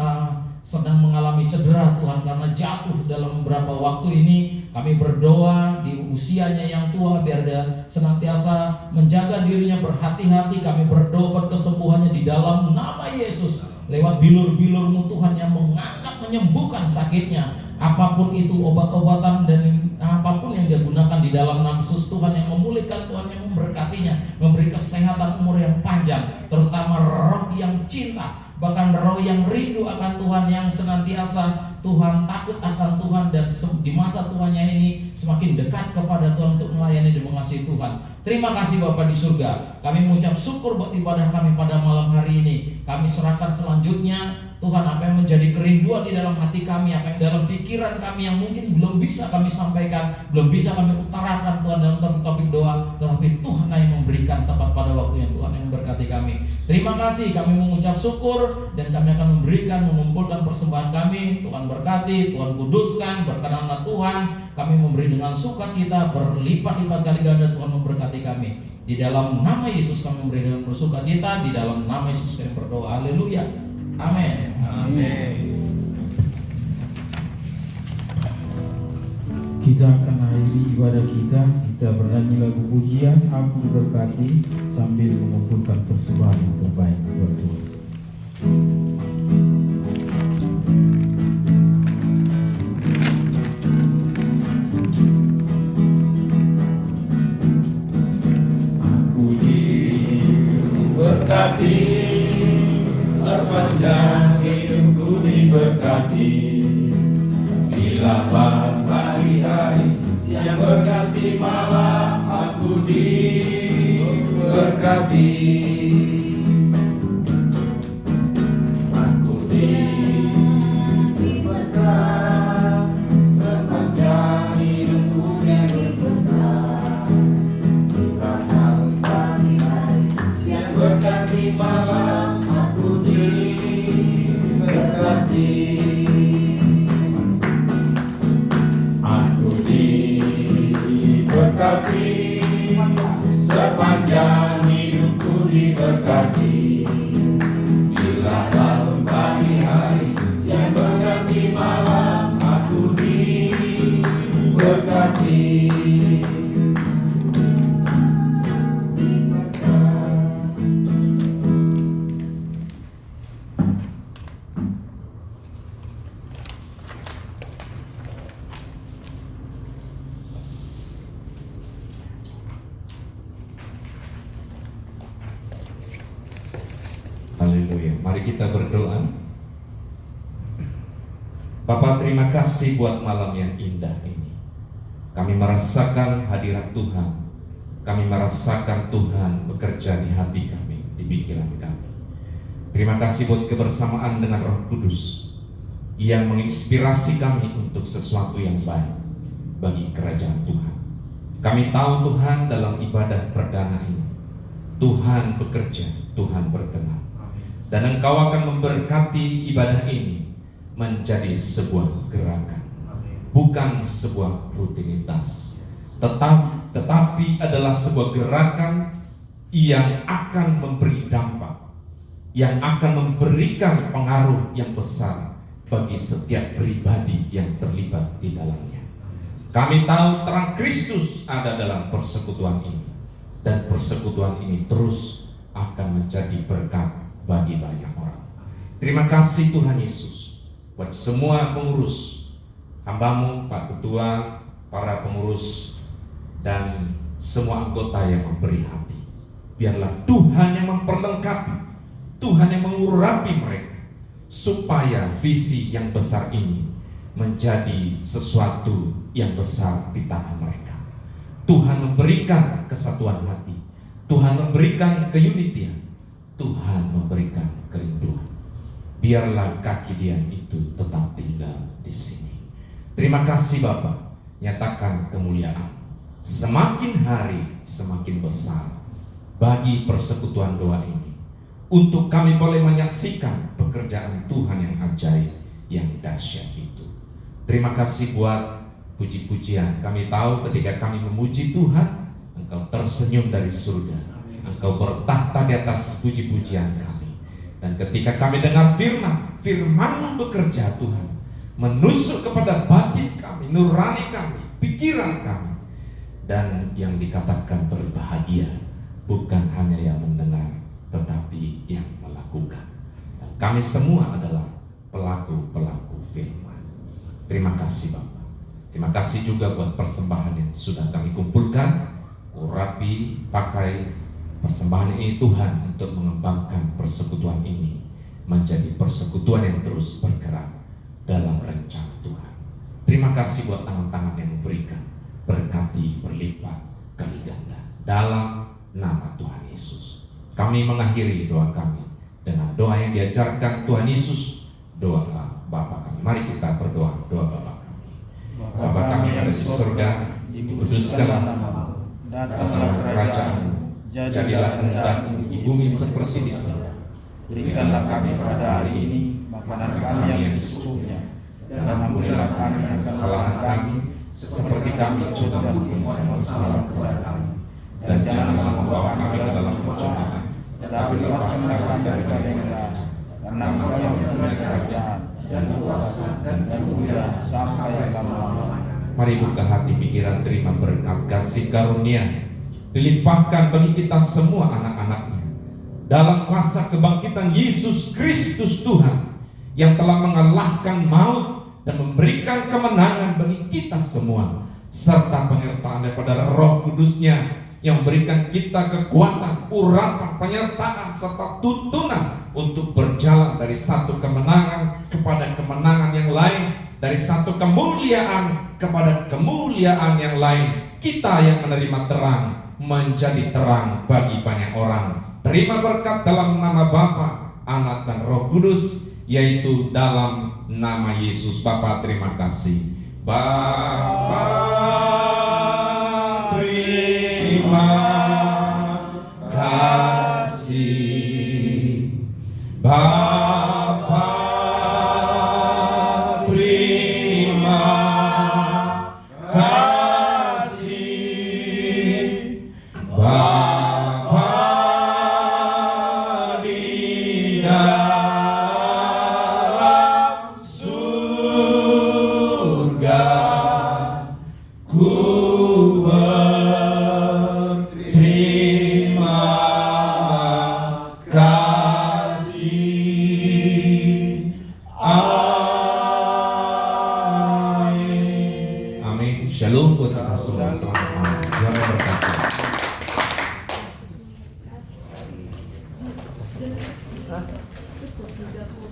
sedang mengalami cedera Tuhan karena jatuh dalam beberapa waktu ini. Kami berdoa di usianya yang tua, biar dia senantiasa menjaga dirinya, berhati-hati. Kami berdoa buat kesembuhannya di dalam nama Yesus. Lewat bilur-bilur-Mu Tuhan yang mengangkat, menyembuhkan sakitnya, apapun itu obat-obatan dan apapun yang dia gunakan di dalam nama Yesus. Tuhan yang memulihkan, Tuhan yang memberkatinya, memberi kesehatan, umur yang panjang, terutama roh yang cinta, bahkan roh yang rindu akan Tuhan, yang senantiasa Tuhan takut akan Tuhan, dan di masa tuanya ini semakin dekat kepada Tuhan untuk melayani dan mengasihi Tuhan. Terima kasih Bapa di surga. Kami mengucap syukur buat ibadah kami pada malam hari ini. Kami serahkan selanjutnya Tuhan, apa yang menjadi kerinduan di dalam hati kami, apa yang dalam pikiran kami yang mungkin belum bisa kami sampaikan, belum bisa kami utarakan Tuhan dalam topik-topik doa, tetapi Tuhan yang memberikan tepat pada waktu yang Tuhan yang memberkati kami. Terima kasih, kami mengucap syukur, dan kami akan memberikan, mengumpulkan persembahan kami. Tuhan berkati, Tuhan kuduskan, berkenanlah Tuhan. Kami memberi dengan sukacita, berlipat-lipat kali ganda. Tuhan memberkati kami. Di dalam nama Yesus kami memberi dengan bersukacita, di dalam nama Yesus kami berdoa. Haleluya. Amin. Amin. Kita akan akhiri ibadah kita. Kita bernyanyi lagu pujian, Aku Diberkati, sambil mengumpulkan persembahan yang terbaik buat Tuhan. Aku diberkati, sepanjang hidupku diberkati. Bila hari-hari siang berganti malam, aku diberkati. Aku diberkati, sepanjang hidupku diberkati. Bila hari-hari siang berganti malam, aku diberkati. Berkati, sepanjang hidupku diberkati. Bila dalam pagi hari siang berganti malam, aku diberkati. Haleluya. Mari kita berdoa. Bapa, terima kasih buat malam yang indah ini. Kami merasakan hadirat Tuhan. Kami merasakan Tuhan bekerja di hati kami, di pikiran kami. Terima kasih buat kebersamaan dengan Roh Kudus yang menginspirasi kami untuk sesuatu yang baik bagi kerajaan Tuhan. Kami tahu Tuhan dalam ibadah perdana ini Tuhan bekerja, Tuhan berkenan. Dan Engkau akan memberkati ibadah ini menjadi sebuah gerakan, bukan sebuah rutinitas, tetapi adalah sebuah gerakan yang akan memberi dampak, yang akan memberikan pengaruh yang besar bagi setiap pribadi yang terlibat di dalamnya. Kami tahu terang Kristus ada dalam persekutuan ini, dan persekutuan ini terus akan menjadi berkat bagi banyak orang. Terima kasih Tuhan Yesus buat semua pengurus, hamba-Mu, Pak Ketua, para pengurus, dan semua anggota yang memberi hati. Biarlah Tuhan yang memperlengkapi, Tuhan yang mengurapi mereka, supaya visi yang besar ini menjadi sesuatu yang besar di tangan mereka. Tuhan memberikan kesatuan hati, Tuhan memberikan keunitian, Tuhan memberikan kerinduan. Biarlah kaki dian itu tetap tinggal di sini. Terima kasih Bapa, nyatakan kemuliaan semakin hari semakin besar bagi persekutuan doa ini, untuk kami boleh menyaksikan pekerjaan Tuhan yang ajaib, yang dahsyat itu. Terima kasih buat puji-pujian. Kami tahu ketika kami memuji Tuhan, Engkau tersenyum dari surga, Engkau bertahta di atas puji-pujian kami. Dan ketika kami dengar firman, firman-Mu bekerja Tuhan, menusuk kepada batin kami, nurani kami, pikiran kami. Dan yang dikatakan berbahagia bukan hanya yang mendengar, tetapi yang melakukan. Dan kami semua adalah pelaku-pelaku firman. Terima kasih Bapak. Terima kasih juga buat persembahan yang sudah kami kumpulkan. Urapi, pakai persembahan ini Tuhan untuk mengembangkan persekutuan ini menjadi persekutuan yang terus bergerak dalam rencana Tuhan. Terima kasih buat tangan-tangan yang memberikan, berkati berlipat kali ganda dalam nama Tuhan Yesus. Kami mengakhiri doa kami dengan doa yang diajarkan Tuhan Yesus, doa Bapa kami. Mari kita berdoa doa Bapa kami. Bapa kami yang ada di surga, dikuduskanlah namamu, datanglah kerajaan-Mu, jadilah kehendak-Mu di bumi seperti di surga. Berikanlah kami pada hari ini makanan kami yang secukupnya, dan ampunilah kami akan kesalahan kami, seperti kami juga mengampuni kesalahan kepada kami. Dan janganlah membawa kami ke dalam pencobaan, tetapi lepaskanlah kami daripada yang jahat. karena Engkau yang punya kerajaan dan kuasa dan kemuliaan sampai selama-lamanya. Mari buka hati pikiran, terima berkat kasih karunia dilimpahkan bagi kita semua anak-anaknya dalam kuasa kebangkitan Yesus Kristus Tuhan yang telah mengalahkan maut dan memberikan kemenangan bagi kita semua, serta penyertaan daripada Roh Kudus-Nya yang memberikan kita kekuatan, urapan, penyertaan serta tuntunan untuk berjalan dari satu kemenangan kepada kemenangan yang lain, dari satu kemuliaan kepada kemuliaan yang lain. Kita yang menerima terang menjadi terang bagi banyak orang. Terima berkat dalam nama Bapa, Anak dan Roh Kudus, yaitu dalam nama Yesus. Bapa, terima kasih. Bapa, terima kasih. Bapa, terima kasih. Bapa di dalam surga, ku berterima kasih. Amin. Amin. Shalom buat kita semua. Selamat malam.